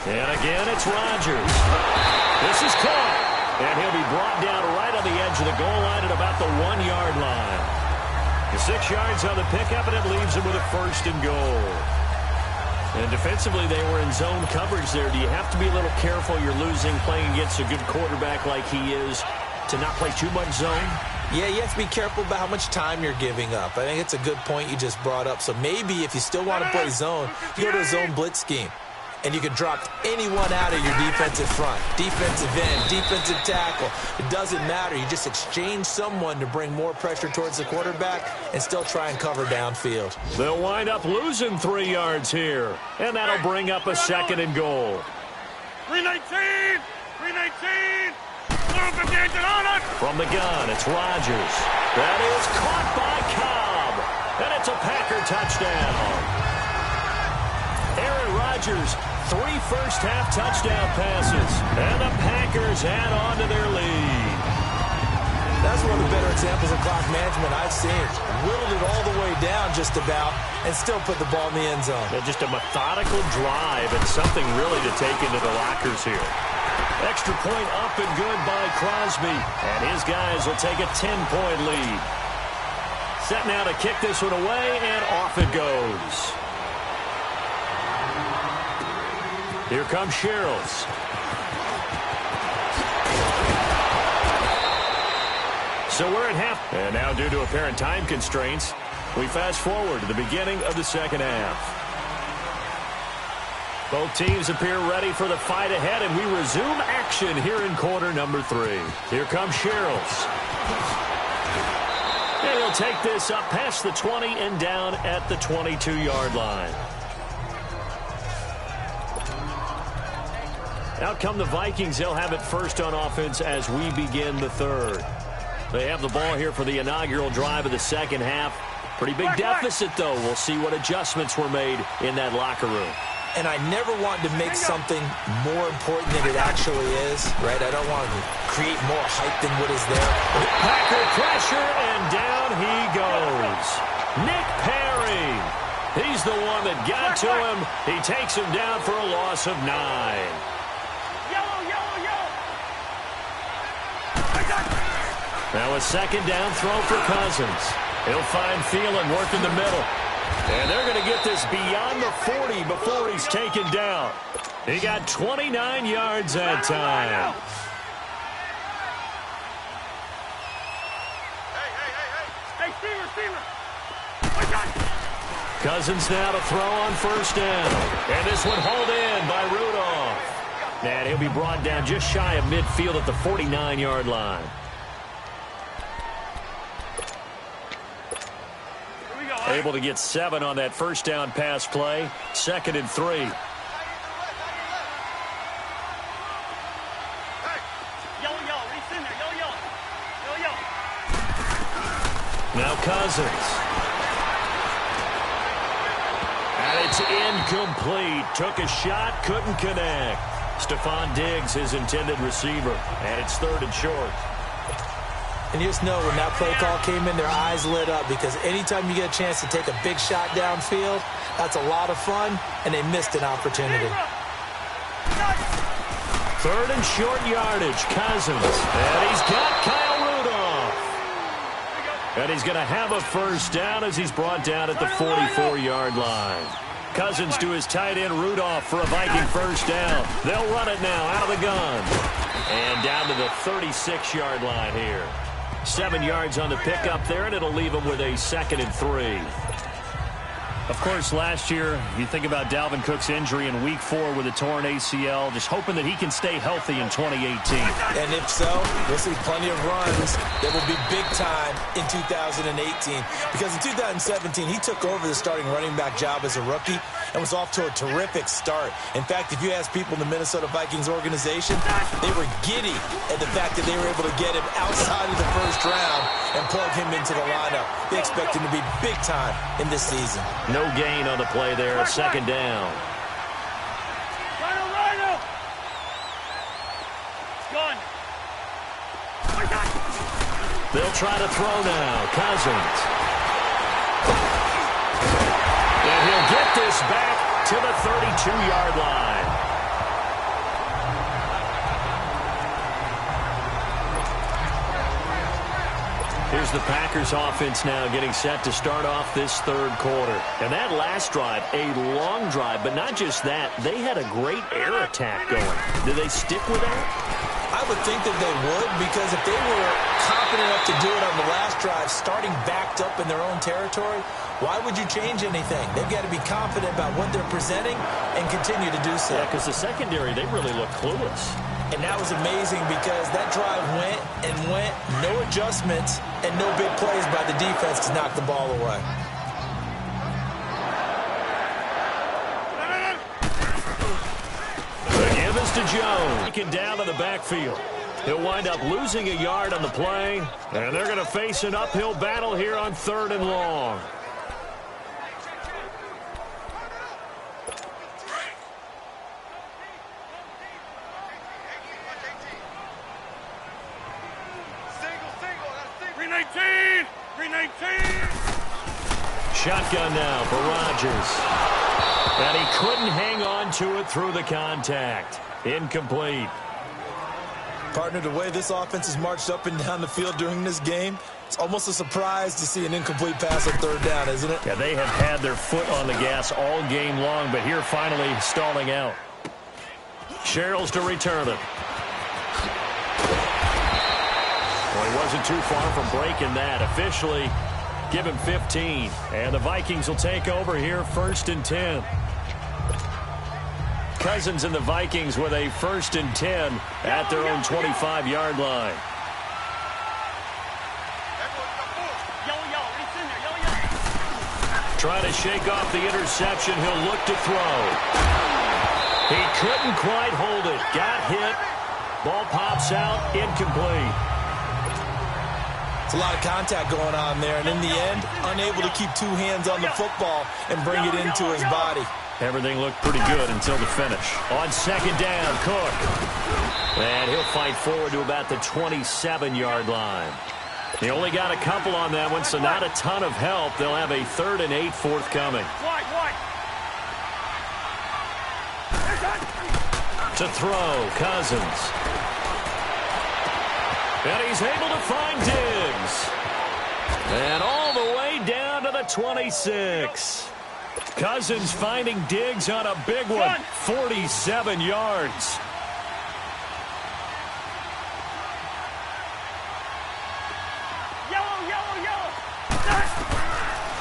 And again, it's Rodgers. This is caught. And he'll be brought down right on the edge of the goal line at about the 1-yard line. The 6 yards on the pickup, and it leaves him with a 1st and goal. And defensively, they were in zone coverage there. Do you have to be a little careful? You're losing playing against a good quarterback like he is to not play too much zone? Yeah, you have to be careful about how much time you're giving up. I think it's a good point you just brought up. So maybe if you still want to play zone, you go to a zone blitz scheme. And you can drop anyone out of your defensive front. Defensive end, defensive tackle. It doesn't matter. You just exchange someone to bring more pressure towards the quarterback and still try and cover downfield. They'll wind up losing 3 yards here. And that'll bring up a 2nd and goal. 319! 319! From the gun, it's Rodgers. That is caught by Cobb. And it's a Packer touchdown. Aaron Rodgers, 3 first-half touchdown passes. And the Packers add on to their lead. That's one of the better examples of clock management I've seen. Whittled it all the way down just about and still put the ball in the end zone. Yeah, just a methodical drive and something really to take into the lockers here. Extra point up and good by Crosby. And his guys will take a 10-point lead. Set now to kick this one away, and off it goes. Here comes Sherrills. So we're at half. And now due to apparent time constraints, we fast forward to the beginning of the 2nd half. Both teams appear ready for the fight ahead, and we resume action here in quarter number 3. Here comes Sherrills. And he'll take this up past the 20 and down at the 22-yard line. Out come the Vikings. They'll have it first on offense as we begin the 3rd. They have the ball here for the inaugural drive of the 2nd half. Pretty big deficit, though. We'll see what adjustments were made in that locker room. And I never want to make something more important than it actually is, right? I don't want to create more hype than what is there. Packer pressure, and down he goes. Nick Perry. He's the one that got to him. He takes him down for a loss of 9. Now a 2nd down throw for Cousins. He'll find Thielen working the middle. And they're going to get this beyond the 40 before he's taken down. He got 29 yards that time. Hey, Steeler. Cousins now to throw on 1st down. And this one hauled in by Rudolph. And he'll be brought down just shy of midfield at the 49-yard line. Able to get 7 on that 1st down pass play. 2nd and 3. Now Cousins. And it's incomplete. Took a shot, couldn't connect. Stephon Diggs, his intended receiver. And it's 3rd and short. And you just know when that play call came in, their eyes lit up because anytime you get a chance to take a big shot downfield, that's a lot of fun, and they missed an opportunity. 3rd and short yardage, Cousins. And he's got Kyle Rudolph. And he's going to have a 1st down as he's brought down at the 44-yard line. Cousins to his tight end Rudolph for a Viking 1st down. They'll run it now out of the gun. And down to the 36-yard line here. 7 yards on the pickup there, and it'll leave him with a 2nd and 3. Of course, last year, you think about Dalvin Cook's injury in Week 4 with a torn ACL, just hoping that he can stay healthy in 2018. And if so, we'll see plenty of runs that will be big time in 2018. Because in 2017, he took over the starting running back job as a rookie and was off to a terrific start. In fact, if you ask people in the Minnesota Vikings organization, they were giddy at the fact that they were able to get him outside of the first round and plug him into the lineup. They expect him to be big time in this season. No gain on the play there, second down. Rhino! It's gone. They'll try to throw now. Cousins. And he'll get this back to the 32-yard line. Here's the Packers offense now getting set to start off this third quarter. And that last drive, a long drive, but not just that. They had a great air attack going. Do they stick with that? I would think that they would, because if they were confident enough to do it on the last drive, starting backed up in their own territory, why would you change anything? They've got to be confident about what they're presenting and continue to do so. Yeah, because the secondary, they really look clueless. And that was amazing because that drive went and went, no adjustments, and no big plays by the defense to knock the ball away. The give is to Jones. Taken down to the backfield. He'll wind up losing a yard on the play, and they're going to face an uphill battle here on 3rd and long. Shotgun now for Rodgers. And he couldn't hang on to it through the contact. Incomplete. Partner, the way this offense has marched up and down the field during this game, it's almost a surprise to see an incomplete pass on 3rd down, isn't it? Yeah, they have had their foot on the gas all game long, but here finally stalling out. Sherrills to return it. Well, he wasn't too far from breaking that. Officially, give him 15. And the Vikings will take over here 1st and 10. Cousins and the Vikings with a 1st and 10 at their own 25-yard line. Trying to shake off the interception. He'll look to throw. He couldn't quite hold it. Got hit. Ball pops out. Incomplete. It's a lot of contact going on there, and in the end, unable to keep 2 hands on the football and bring it into his body. Everything looked pretty good until the finish. On 2nd down, Cook. And he'll fight forward to about the 27-yard line. He only got a couple on that one, so not a ton of help. They'll have a 3rd and 8 forthcoming. To throw, Cousins. And he's able to find Diggs. And all the way down to the 26. Cousins finding Diggs on a big one. 47 yards.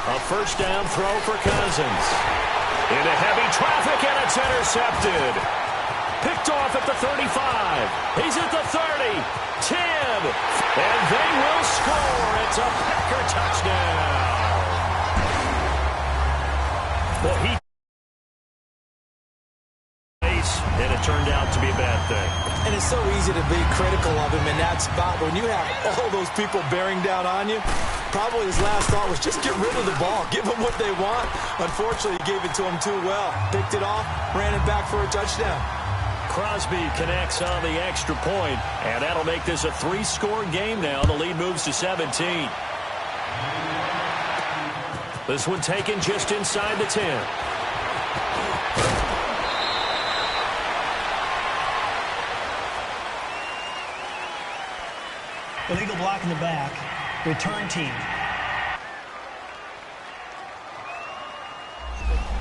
A 1st down throw for Cousins. Into heavy traffic, and it's intercepted. Picked off at the 35. He's at the 30. 10. And they will score. It's a Packer touchdown. Well, and it turned out to be a bad thing. And it's so easy to be critical of him in that spot. When you have all those people bearing down on you, probably his last thought was just get rid of the ball. Give them what they want. Unfortunately, he gave it to them too well. Picked it off, ran it back for a touchdown. Crosby connects on the extra point, and that'll make this a 3-score game now. The lead moves to 17. This one taken just inside the 10. Illegal block in the back. Return team.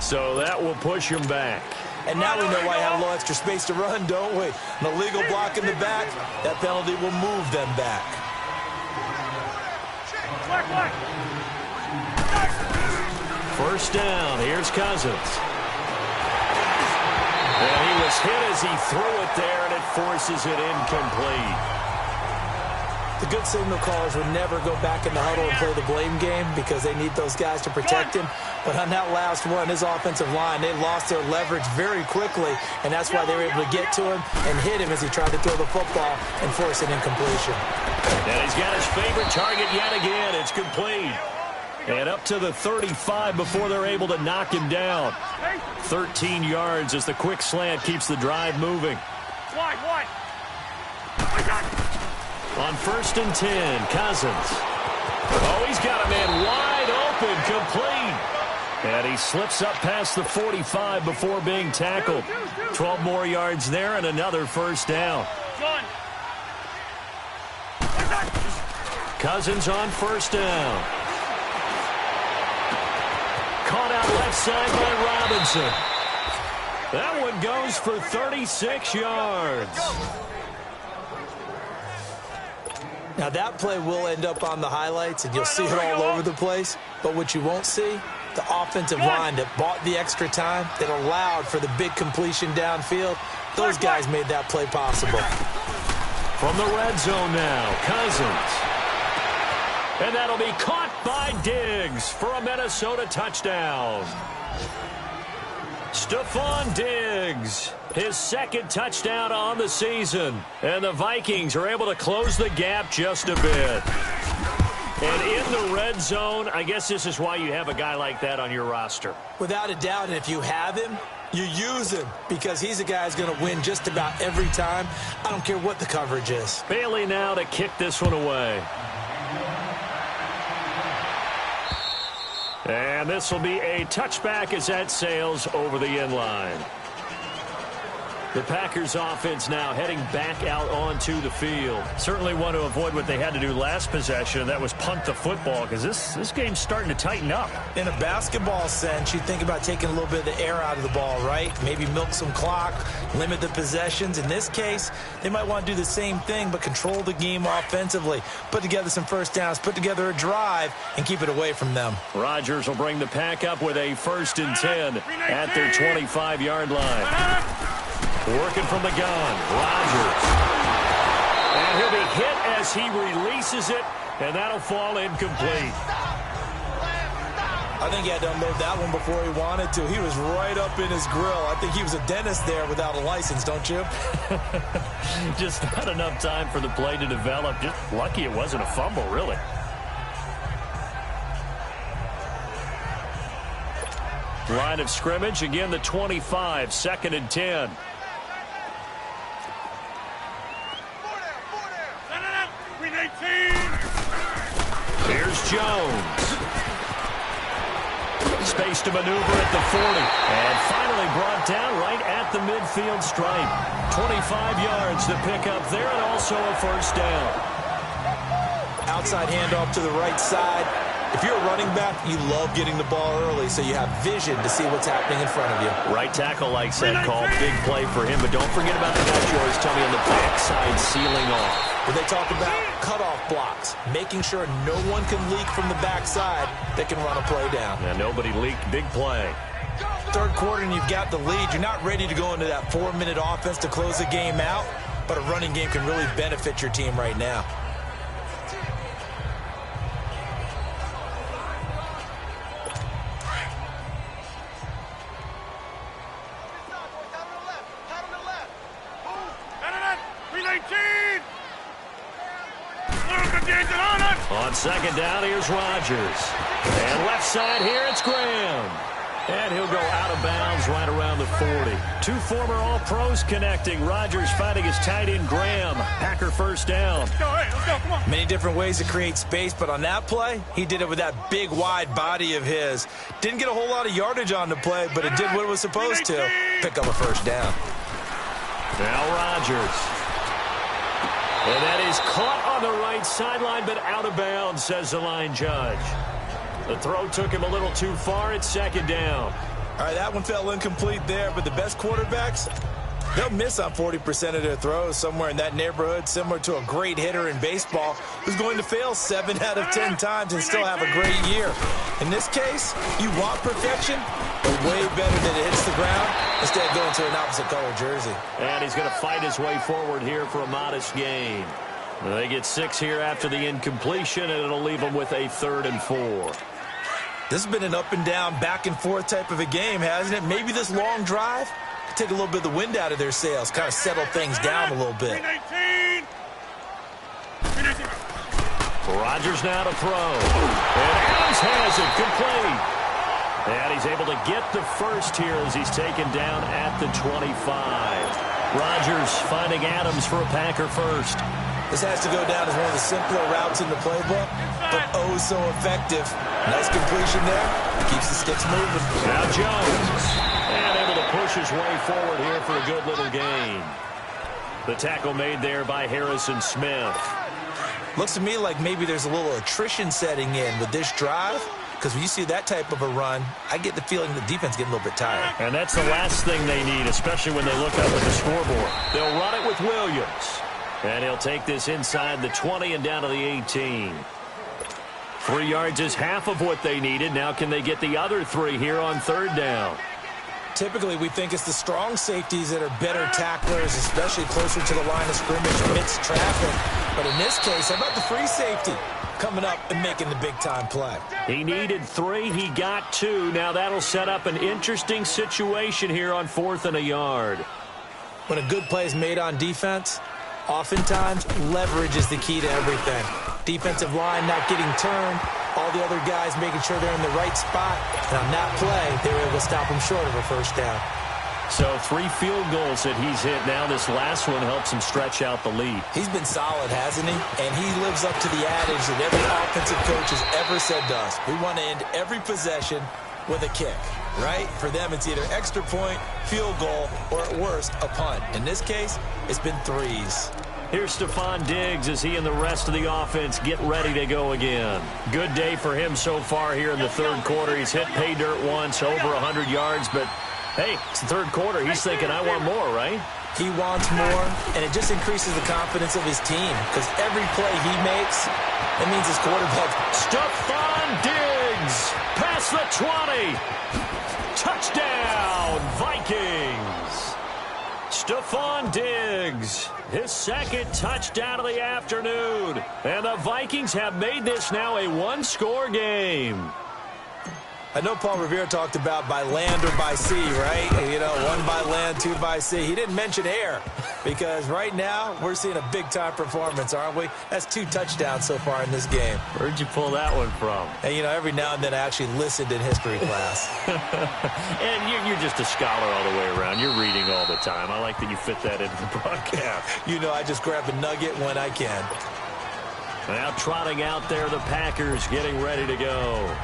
So that will push him back. And now we know why I have a little extra space to run, don't we? An illegal block in the back, that penalty will move them back. First down. Here's Cousins. And he was hit as he threw it there, and it forces it incomplete. The good signal callers would never go back in the huddle and play the blame game because they need those guys to protect him. But on that last one, his offensive line, they lost their leverage very quickly, and that's why they were able to get to him and hit him as he tried to throw the football and force an incompletion. And he's got his favorite target yet again. It's complete. And up to the 35 before they're able to knock him down. 13 yards as the quick slant keeps the drive moving. Wide. On 1st and 10, Cousins. Oh, he's got a man wide open, complete. And he slips up past the 45 before being tackled. 12 more yards there and another first down. Cousins on 1st down. Caught out left side by Robinson. That one goes for 36 yards. Now, that play will end up on the highlights, and you'll see it all over the place. But what you won't see, the offensive line that bought the extra time, that allowed for the big completion downfield, those guys made that play possible. From the red zone now, Cousins. And that'll be caught by Diggs for a Minnesota touchdown. Stephon Diggs, his second touchdown on the season. And the Vikings are able to close the gap just a bit. And in the red zone, I guess this is why you have a guy like that on your roster. Without a doubt, and if you have him, you use him because he's a guy who's going to win just about every time. I don't care what the coverage is. Bailey now to kick this one away. And this will be a touchback as that sails over the end line. The Packers offense now heading back out onto the field. Certainly want to avoid what they had to do last possession. That was punt the football because this game's starting to tighten up. In a basketball sense, you think about taking a little bit of the air out of the ball, right? Maybe milk some clock, limit the possessions. In this case, they might want to do the same thing but control the game offensively. Put together some first downs, put together a drive, and keep it away from them. Rodgers will bring the Pack up with a 1st and 10 at their 25-yard line. Working from the gun, Rodgers. And he'll be hit as he releases it, and that'll fall incomplete. I think he had to unload that one before he wanted to. He was right up in his grill. I think he was a dentist there without a license, don't you? Just not enough time for the play to develop. Just lucky it wasn't a fumble, really. Line of scrimmage, again the 25, 2nd and 10. Here's Jones. Space to maneuver at the 40. And finally brought down right at the midfield stripe. 25 yards to pick up there and also a first down. Outside handoff to the right side. If you're a running back, you love getting the ball early so you have vision to see what's happening in front of you. Right tackle likes that call. Big play for him. But don't forget about the guys you always tell me on the backside sealing off. When they talk about cutoff blocks, making sure no one can leak from the backside that can run a play down. Yeah, nobody leaked. Big play. Third quarter and you've got the lead. You're not ready to go into that 4-minute offense to close the game out, but a running game can really benefit your team right now. On 2nd down, here's Rodgers. And left side here, it's Graham. And he'll go out of bounds right around the 40. Two former All-Pros connecting. Rodgers fighting his tight end, Graham. Packer first down. Let's go, come on. Many different ways to create space, but on that play, he did it with that big, wide body of his. Didn't get a whole lot of yardage on the play, but it did what it was supposed to. Pick up a first down. Now Rodgers. And that is caught on the right sideline, but out of bounds, says the line judge. The throw took him a little too far. It's 2nd down. All right, that one fell incomplete there, but the best quarterbacks, They'll miss on 40% of their throws, somewhere in that neighborhood, similar to a great hitter in baseball who's going to fail 7 out of 10 times and still have a great year. In this case, you want perfection, but way better than it hits the ground, instead of going to an opposite color jersey. And he's going to fight his way forward here for a modest gain. They get 6 here after the incompletion, and it'll leave them with a 3rd and 4. This has been an up and down, back and forth type of a game, hasn't it? Maybe this long drive could take a little bit of the wind out of their sails, kind of settle things down a little bit. Rodgers now to throw. And Adams has it complete. And he's able to get the first here as he's taken down at the 25. Rodgers finding Adams for a Packer first. This has to go down as one of the simpler routes in the playbook, but oh so effective. Nice completion there. Keeps the sticks moving. Now Jones. And able to push his way forward here for a good little gain. The tackle made there by Harrison Smith. Looks to me like maybe there's a little attrition setting in with this drive, because when you see that type of a run, I get the feeling the defense getting a little bit tired. And that's the last thing they need, especially when they look up at the scoreboard. They'll run it with Williams. And he'll take this inside the 20 and down to the 18. 3 yards is half of what they needed. Now can they get the other 3 here on 3rd down? Typically, we think it's the strong safeties that are better tacklers, especially closer to the line of scrimmage amidst traffic. But in this case, how about the free safety coming up and making the big-time play? He needed 3. He got 2. Now that'll set up an interesting situation here on 4th and a yard. When a good play is made on defense, oftentimes leverage is the key to everything. Defensive line not getting turned, all the other guys making sure they're in the right spot. And on that play, they were able to stop him short of a first down. So 3 field goals that he's hit. Now this last one helps him stretch out the lead. He's been solid, hasn't he? And he lives up to the adage that every offensive coach has ever said to us. We want to end every possession with a kick, right? For them, it's either extra point, field goal, or at worst, a punt. In this case, it's been 3s. Here's Stephon Diggs as he and the rest of the offense get ready to go again. Good day for him so far here in the 3rd quarter. He's hit pay dirt once, over 100 yards, but hey, it's the 3rd quarter. He's thinking, I want more, right? He wants more, and it just increases the confidence of his team, because every play he makes, it means his quarterback. Stephon Diggs past the 20. Touchdown, Vikings. Stephon Diggs, his 2nd touchdown of the afternoon. And the Vikings have made this now a 1-score game. I know Paul Revere talked about by land or by sea, right? You know, 1 by land, 2 by sea. He didn't mention air, because right now we're seeing a big-time performance, aren't we? That's 2 touchdowns so far in this game. Where'd you pull that one from? And, you know, every now and then I actually listened in history class. And you're just a scholar all the way around. You're reading all the time. I like that you fit that into the broadcast. You know, I just grab a nugget when I can. Now trotting out there, the Packers getting ready to go.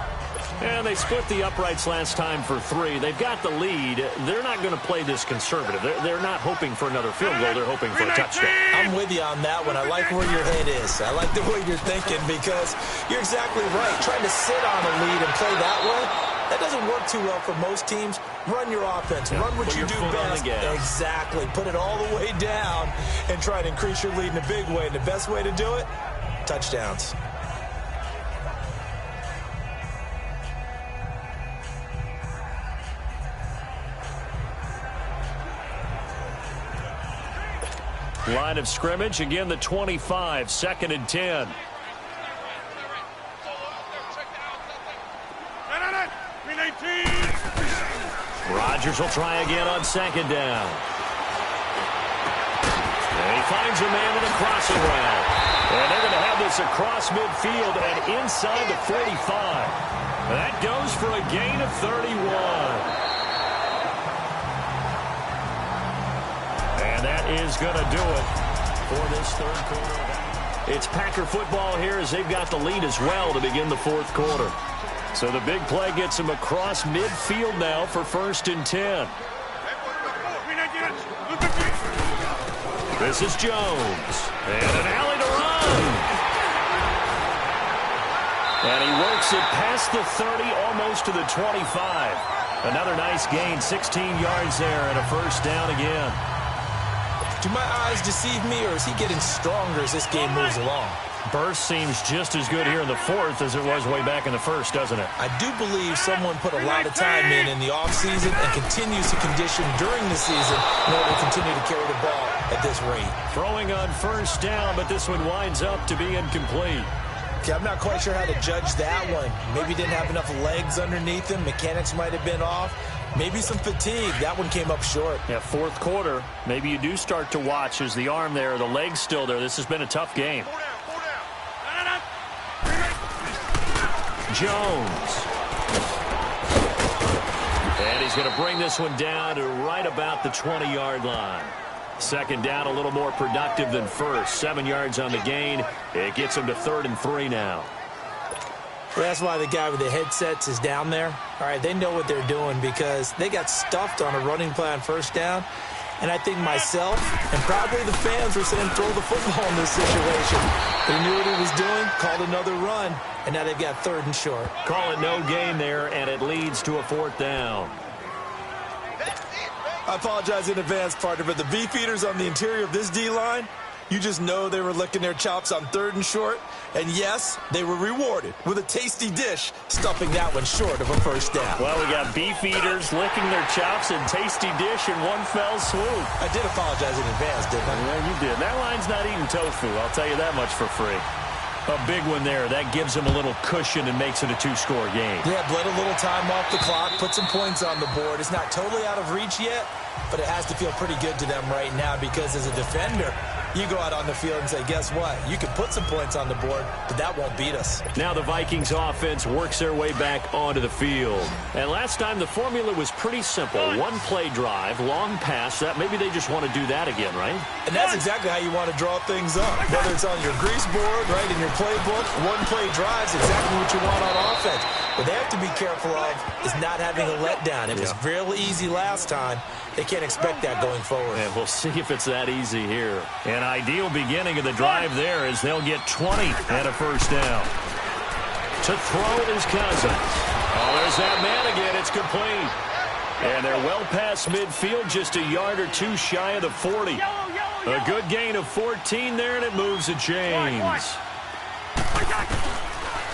And they split the uprights last time for 3. They've got the lead. They're not going to play this conservative. They're not hoping for another field goal. They're hoping for a touchdown. I'm with you on that one. I like where your head is. I like the way you're thinking, because you're exactly right. Trying to sit on a lead and play that way, that doesn't work too well for most teams. Run your offense. Run what you do best. Exactly. Put it all the way down and try to increase your lead in a big way. And the best way to do it, touchdowns. Line of scrimmage, again the 25, 2nd and 10. Rodgers will try again on 2nd down. And he finds a man in a crossing route. And they're going to have this across midfield and inside the 45. That goes for a gain of 31. And that is going to do it for this 3rd quarter. It's Packer football here as they've got the lead as well to begin the 4th quarter. So the big play gets them across midfield now for 1st and 10. This is Jones. And an alley to run. And he works it past the 30, almost to the 25. Another nice gain, 16 yards there, and a 1st down again. Do my eyes deceive me, or is he getting stronger as this game moves along? Burst seems just as good here in the fourth as it was way back in the first, doesn't it? I do believe someone put a lot of time in the offseason and continues to condition during the season in order to continue to carry the ball at this rate. Throwing on first down, but this one winds up to be incomplete. Okay, I'm not quite sure how to judge that one. Maybe didn't have enough legs underneath him. Mechanics might have been off. Maybe some fatigue. That one came up short. Yeah, fourth quarter, maybe you do start to watch as the arm there, the leg's still there. This has been a tough game. Jones. And he's going to bring this one down to right about the 20-yard line. Second down, a little more productive than first. 7 yards on the gain. It gets him to 3rd and 3 now. Well, that's why the guy with the headsets is down there. All right, they know what they're doing because they got stuffed on a running play on first down. And I think myself and probably the fans were saying throw the football in this situation. They knew what he was doing, called another run, and now they've got 3rd and short. Call it no gain there, and it leads to a 4th down. I apologize in advance, partner, but the beefeaters on the interior of this D-line, you just know they were licking their chops on 3rd and short. And yes, they were rewarded with a tasty dish, stuffing that one short of a first down. Well, we got beef eaters licking their chops and tasty dish in one fell swoop. I did apologize in advance, didn't I? Yeah, you did. That line's not eating tofu, I'll tell you that much for free. A big one there. That gives them a little cushion and makes it a 2-score game. Yeah, bled a little time off the clock, put some points on the board. It's not totally out of reach yet, but it has to feel pretty good to them right now because as a defender, you go out on the field and say, guess what? You can put some points on the board, but that won't beat us. Now the Vikings offense works their way back onto the field. And last time the formula was pretty simple. One play drive, long pass. That maybe they just want to do that again, right? And that's exactly how you want to draw things up. Whether it's on your grease board, right, in your playbook, one play drive is exactly what you want on offense. What they have to be careful of is not having a letdown. It was real easy last time. They can't expect that going forward. And we'll see if it's that easy here. An ideal beginning of the drive there as they'll get 20 and a first down. To throw is Cousins. Oh, there's that man again. It's complete. And they're well past midfield, just a yard or two shy of the 40. A good gain of 14 there, and it moves the chains.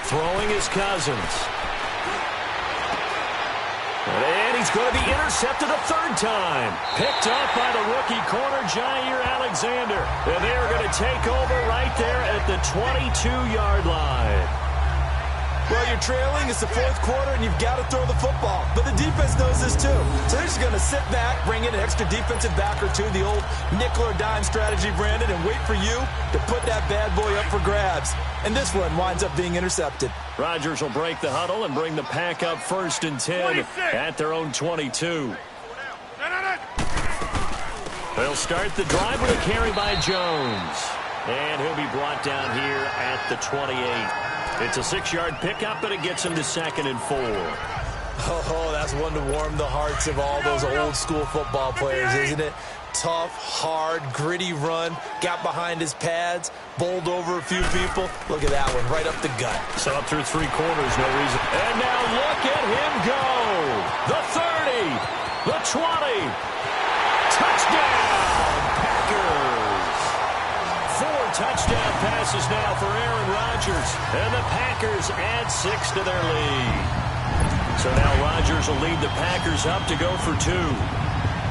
Throwing is Cousins. And he's going to be intercepted a 3rd time. Picked up by the rookie corner, Jair Alexander. And they're going to take over right there at the 22-yard line. Well, you're trailing. It's the 4th quarter, and you've got to throw the football. But the defense knows this, too. So they're just going to sit back, bring in an extra defensive back or two, the old nickel or dime strategy, Brandon, and wait for you to put that bad boy up for grabs. And this one winds up being intercepted. Rodgers will break the huddle and bring the pack up 1st and 10 at their own 22. They'll start the drive with a carry by Jones. And he'll be brought down here at the 28. It's a 6-yard pickup, but it gets him to 2nd and 4. Oh, that's one to warm the hearts of all those old-school football players, isn't it? Tough, hard, gritty run, got behind his pads, bowled over a few people. Look at that one, right up the gut. So up through 3 quarters, no reason. And now look at him go. The 30, the 20. Touchdown, Packers. 4 touchdown passes now for Aaron Rodgers. And the Packers add 6 to their lead. So now Rodgers will lead the Packers up to go for 2.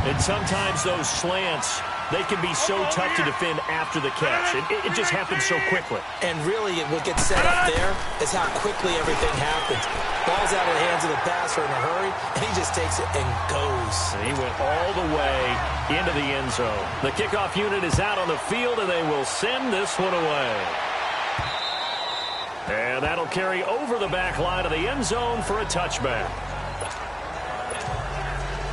And sometimes those slants, they can be so tough to defend after the catch. It just happens so quickly. And really, what gets set up there is how quickly everything happens. Ball's out of the hands of the passer in a hurry, and he just takes it and goes. And he went all the way into the end zone. The kickoff unit is out on the field, and they will send this one away. And that'll carry over the back line of the end zone for a touchback.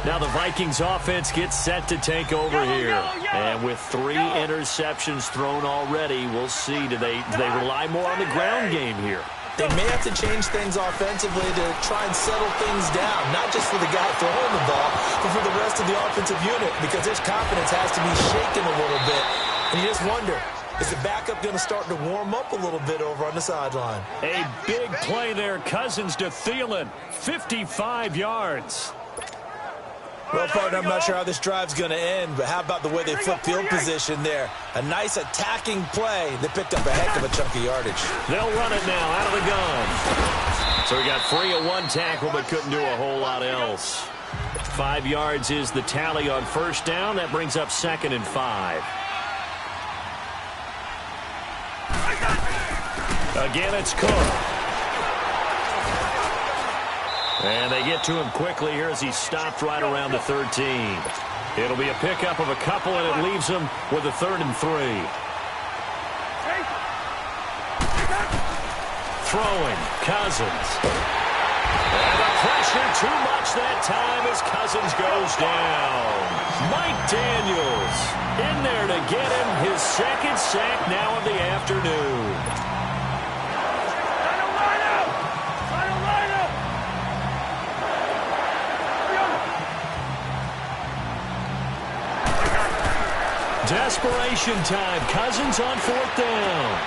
Now the Vikings offense gets set to take over here. And with 3 interceptions thrown already, we'll see. Do they rely more on the ground game here? They may have to change things offensively to try and settle things down, not just for the guy throwing the ball, but for the rest of the offensive unit, because his confidence has to be shaken a little bit. And you just wonder, is the backup going to start to warm up a little bit over on the sideline? A big play there. Cousins to Thielen, 55 yards. Well, partner, I'm not sure how this drive's going to end, but how about the way they flip field position there? A nice attacking play. They picked up a heck of a chunk of yardage. They'll run it now out of the gun. So we got 3 of 1 tackle, but couldn't do a whole lot else. 5 yards is the tally on first down. That brings up 2nd and 5. Again, it's Cook. And they get to him quickly here as he's stopped right around the 13. It'll be a pickup of a couple, and it leaves him with a 3rd and 3. Throwing, Cousins. And the pressure too much that time as Cousins goes down. Mike Daniels in there to get him his 2nd sack now of the afternoon. Desperation time. Cousins on 4th down.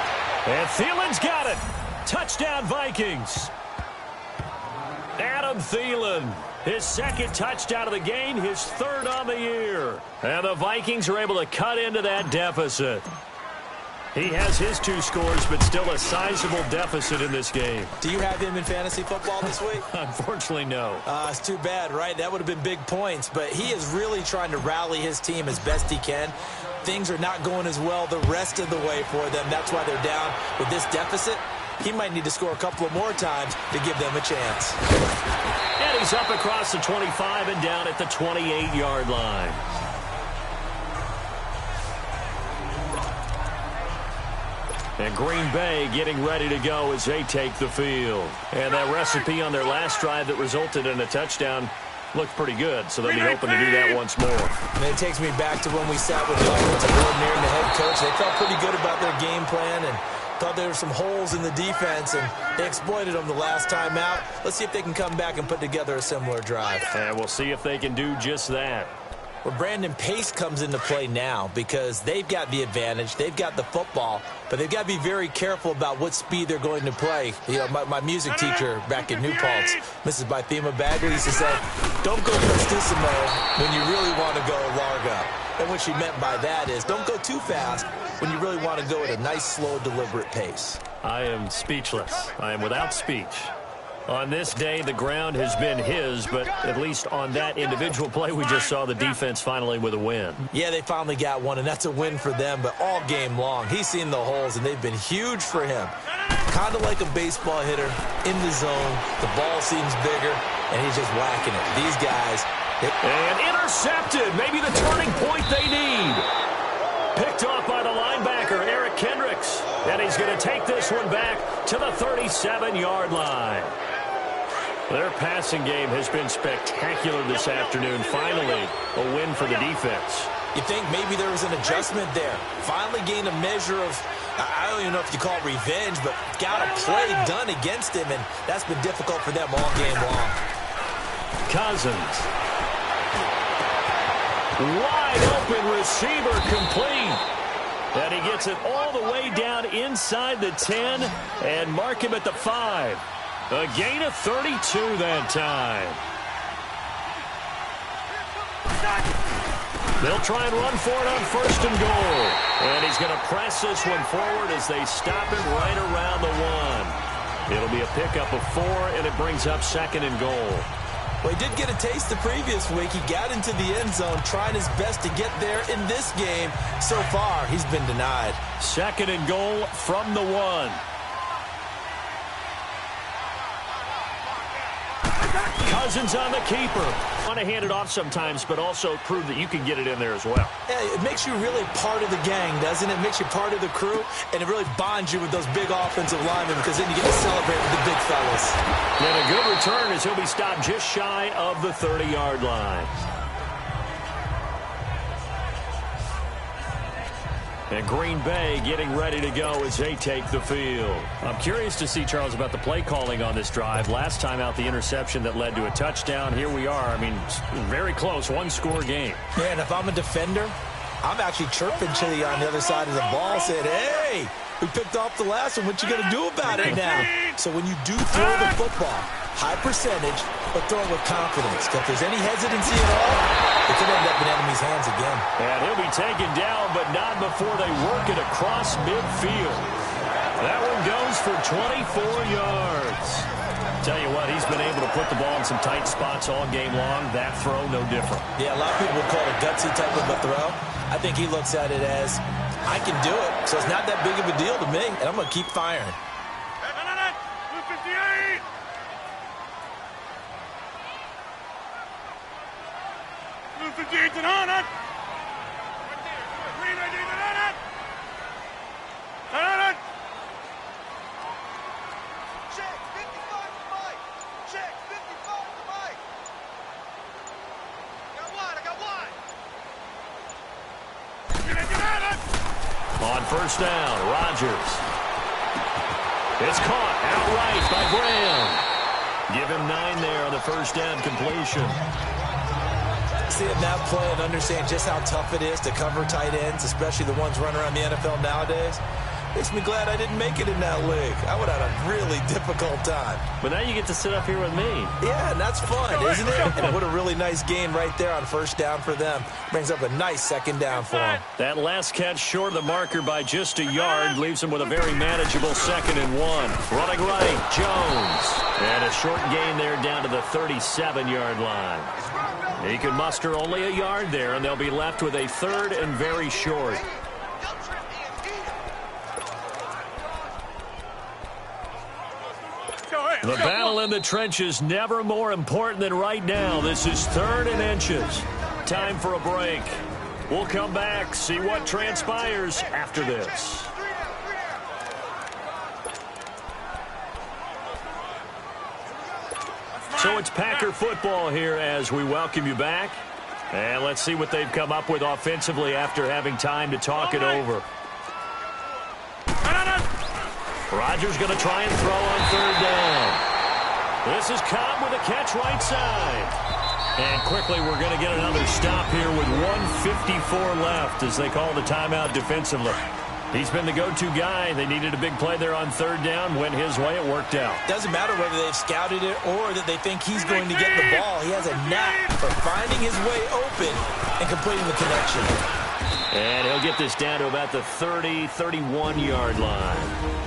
And Thielen's got it. Touchdown, Vikings. Adam Thielen, his 2nd touchdown of the game, his 3rd on the year. And the Vikings are able to cut into that deficit. He has his 2 scores, but still a sizable deficit in this game. Do you have him in fantasy football this week? Unfortunately, no. It's too bad, right? That would have been big points, but he is really trying to rally his team as best he can. Things are not going as well the rest of the way for them. That's why they're down with this deficit. He might need to score a couple of more times to give them a chance. And he's up across the 25 and down at the 28-yard line. And Green Bay getting ready to go as they take the field. And that recipe on their last drive that resulted in a touchdown looked pretty good, so they'll be hoping to do that once more. And it takes me back to when we sat with the offensive coordinator and the head coach. They felt pretty good about their game plan and thought there were some holes in the defense, and they exploited them the last time out. Let's see if they can come back and put together a similar drive. And we'll see if they can do just that. Well, Brandon, pace comes into play now because they've got the advantage. They've got the football, but they've got to be very careful about what speed they're going to play. You know, my music teacher back in New Paltz, Mrs. Bythema Bagley, used to say, don't go prestissimo when you really want to go largo. And what she meant by that is don't go too fast when you really want to go at a nice, slow, deliberate pace. I am speechless. I am without speech. On this day, the ground has been his, but at least on that individual play, we just saw the defense finally with a win. Yeah, they finally got one, and that's a win for them, but all game long, he's seen the holes, and they've been huge for him. Kind of like a baseball hitter in the zone. The ball seems bigger, and he's just whacking it. These guys. And intercepted. Maybe the turning point they need. Picked off by the linebacker, Eric Kendricks. And he's going to take this one back to the 37-yard line. Their passing game has been spectacular this afternoon. Finally, a win for the defense. You think maybe there was an adjustment there. Finally gained a measure of, I don't even know if you call it revenge, but got a play done against him, and that's been difficult for them all game long. Cousins. Wide open receiver complete. And he gets it all the way down inside the 10 and mark him at the 5. A gain of 32 that time. They'll try and run for it on 1st and goal. And he's going to press this one forward as they stop him right around the 1. It'll be a pickup of 4, and it brings up 2nd and goal. Well, he did get a taste the previous week. He got into the end zone, trying his best to get there in this game. So far, he's been denied. 2nd and goal from the 1. Cousins on the keeper. Want to hand it off sometimes, but also prove that you can get it in there as well. Yeah, it makes you really part of the gang, doesn't it? It makes you part of the crew, and it really bonds you with those big offensive linemen because then you get to celebrate with the big fellas. And a good return as he'll be stopped just shy of the 30-yard line. And Green Bay getting ready to go as they take the field. I'm curious to see, Charles, about the play calling on this drive. Last time out, the interception that led to a touchdown. Here we are. I mean, very close, one-score game. Yeah, and if I'm a defender, I'm actually chirping to you on the other side of the ball, saying, hey, we picked off the last one. What you going to do about it now? So when you do throw the football, high percentage, but throwing with confidence. If there's any hesitancy at all, it could end up in enemy's hands again. And he'll be taken down, but not before they work it across midfield. That one goes for 24 yards. Tell you what, he's been able to put the ball in some tight spots all game long. That throw, no different. Yeah, a lot of people would call it a gutsy type of a throw. I think he looks at it as, I can do it, so it's not that big of a deal to me, and I'm going to keep firing. Blue 58! Blue 58 to Hanan! Green ID to Hanan! Hanan! Check, 55 to Mike! Check, 55 to Mike! I got one! Green ID to Hanan! On first down, Rodgers. It's caught outright by Graham. Give him 9 there on the first down completion. Seeing that play and understand just how tough it is to cover tight ends, especially the ones running around the NFL nowadays, makes me glad I didn't make it in that league. I would have had a really difficult time. But now you get to sit up here with me. Yeah, and that's fun, isn't it? And what a really nice gain right there on first down for them. Brings up a nice second down for them. That last catch short of the marker by just a yard leaves him with a very manageable 2nd and 1. Running right, Jones. And a short gain there down to the 37-yard line. He can muster only a yard there, and they'll be left with a 3rd and very short. The battle in the trenches never more important than right now. This is 3rd and inches. Time for a break. We'll come back, see what transpires after this. So it's Packer football here as we welcome you back. And let's see what they've come up with offensively after having time to talk it over. Rodgers going to try and throw on 3rd down. This is Cobb with a catch right side. And quickly we're going to get another stop here with 1:54 left as they call the timeout defensively. He's been the go-to guy. They needed a big play there on 3rd down. Went his way, it worked out. Doesn't matter whether they've scouted it or that they think he's going to get the ball. He has a knack for finding his way open and completing the connection. And he'll get this down to about the 30, 31-yard line.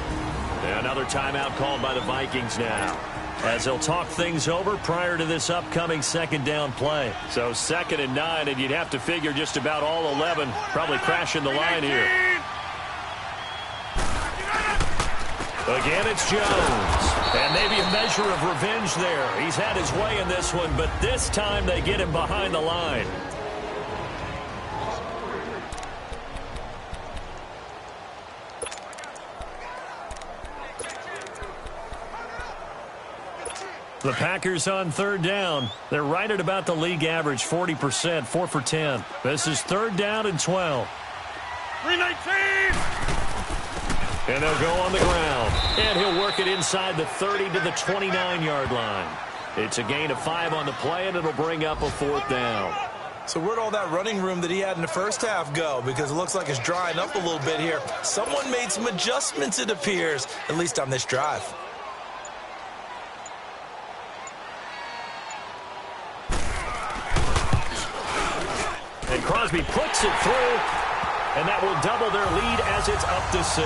Another timeout called by the Vikings now, as they'll talk things over prior to this upcoming 2nd down play. So 2nd and 9, and you'd have to figure just about all 11 probably crashing the line here. Again, it's Jones. And maybe a measure of revenge there. He's had his way in this one, but this time they get him behind the line. The Packers on 3rd down. They're right at about the league average, 40%, 4 for 10. This is 3rd down and 12. 319! And they'll go on the ground. And he'll work it inside the 30 to the 29-yard line. It's a gain of 5 on the play, and it'll bring up a 4th down. So where'd all that running room that he had in the first half go? Because it looks like it's drying up a little bit here. Someone made some adjustments, it appears, at least on this drive. And Crosby puts it through, and that will double their lead as it's up to 6.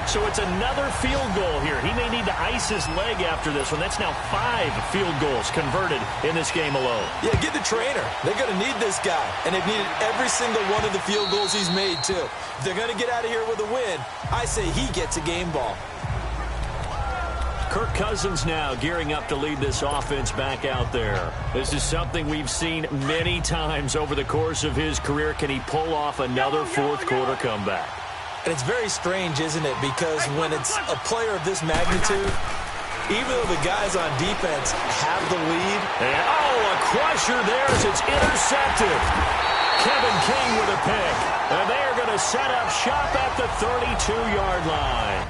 So it's another field goal here. He may need to ice his leg after this one. That's now 5 field goals converted in this game alone. Yeah, get the trainer. They're going to need this guy, and they've needed every single one of the field goals he's made, too. If they're going to get out of here with a win, I say he gets a game ball. Kirk Cousins now gearing up to lead this offense back out there. This is something we've seen many times over the course of his career. Can he pull off another fourth-quarter comeback? And it's very strange, isn't it? Because when it's a player of this magnitude, even though the guys on defense have the lead. And, a crusher there as it's intercepted. Kevin King with a pick. And they are going to set up shop at the 32-yard line.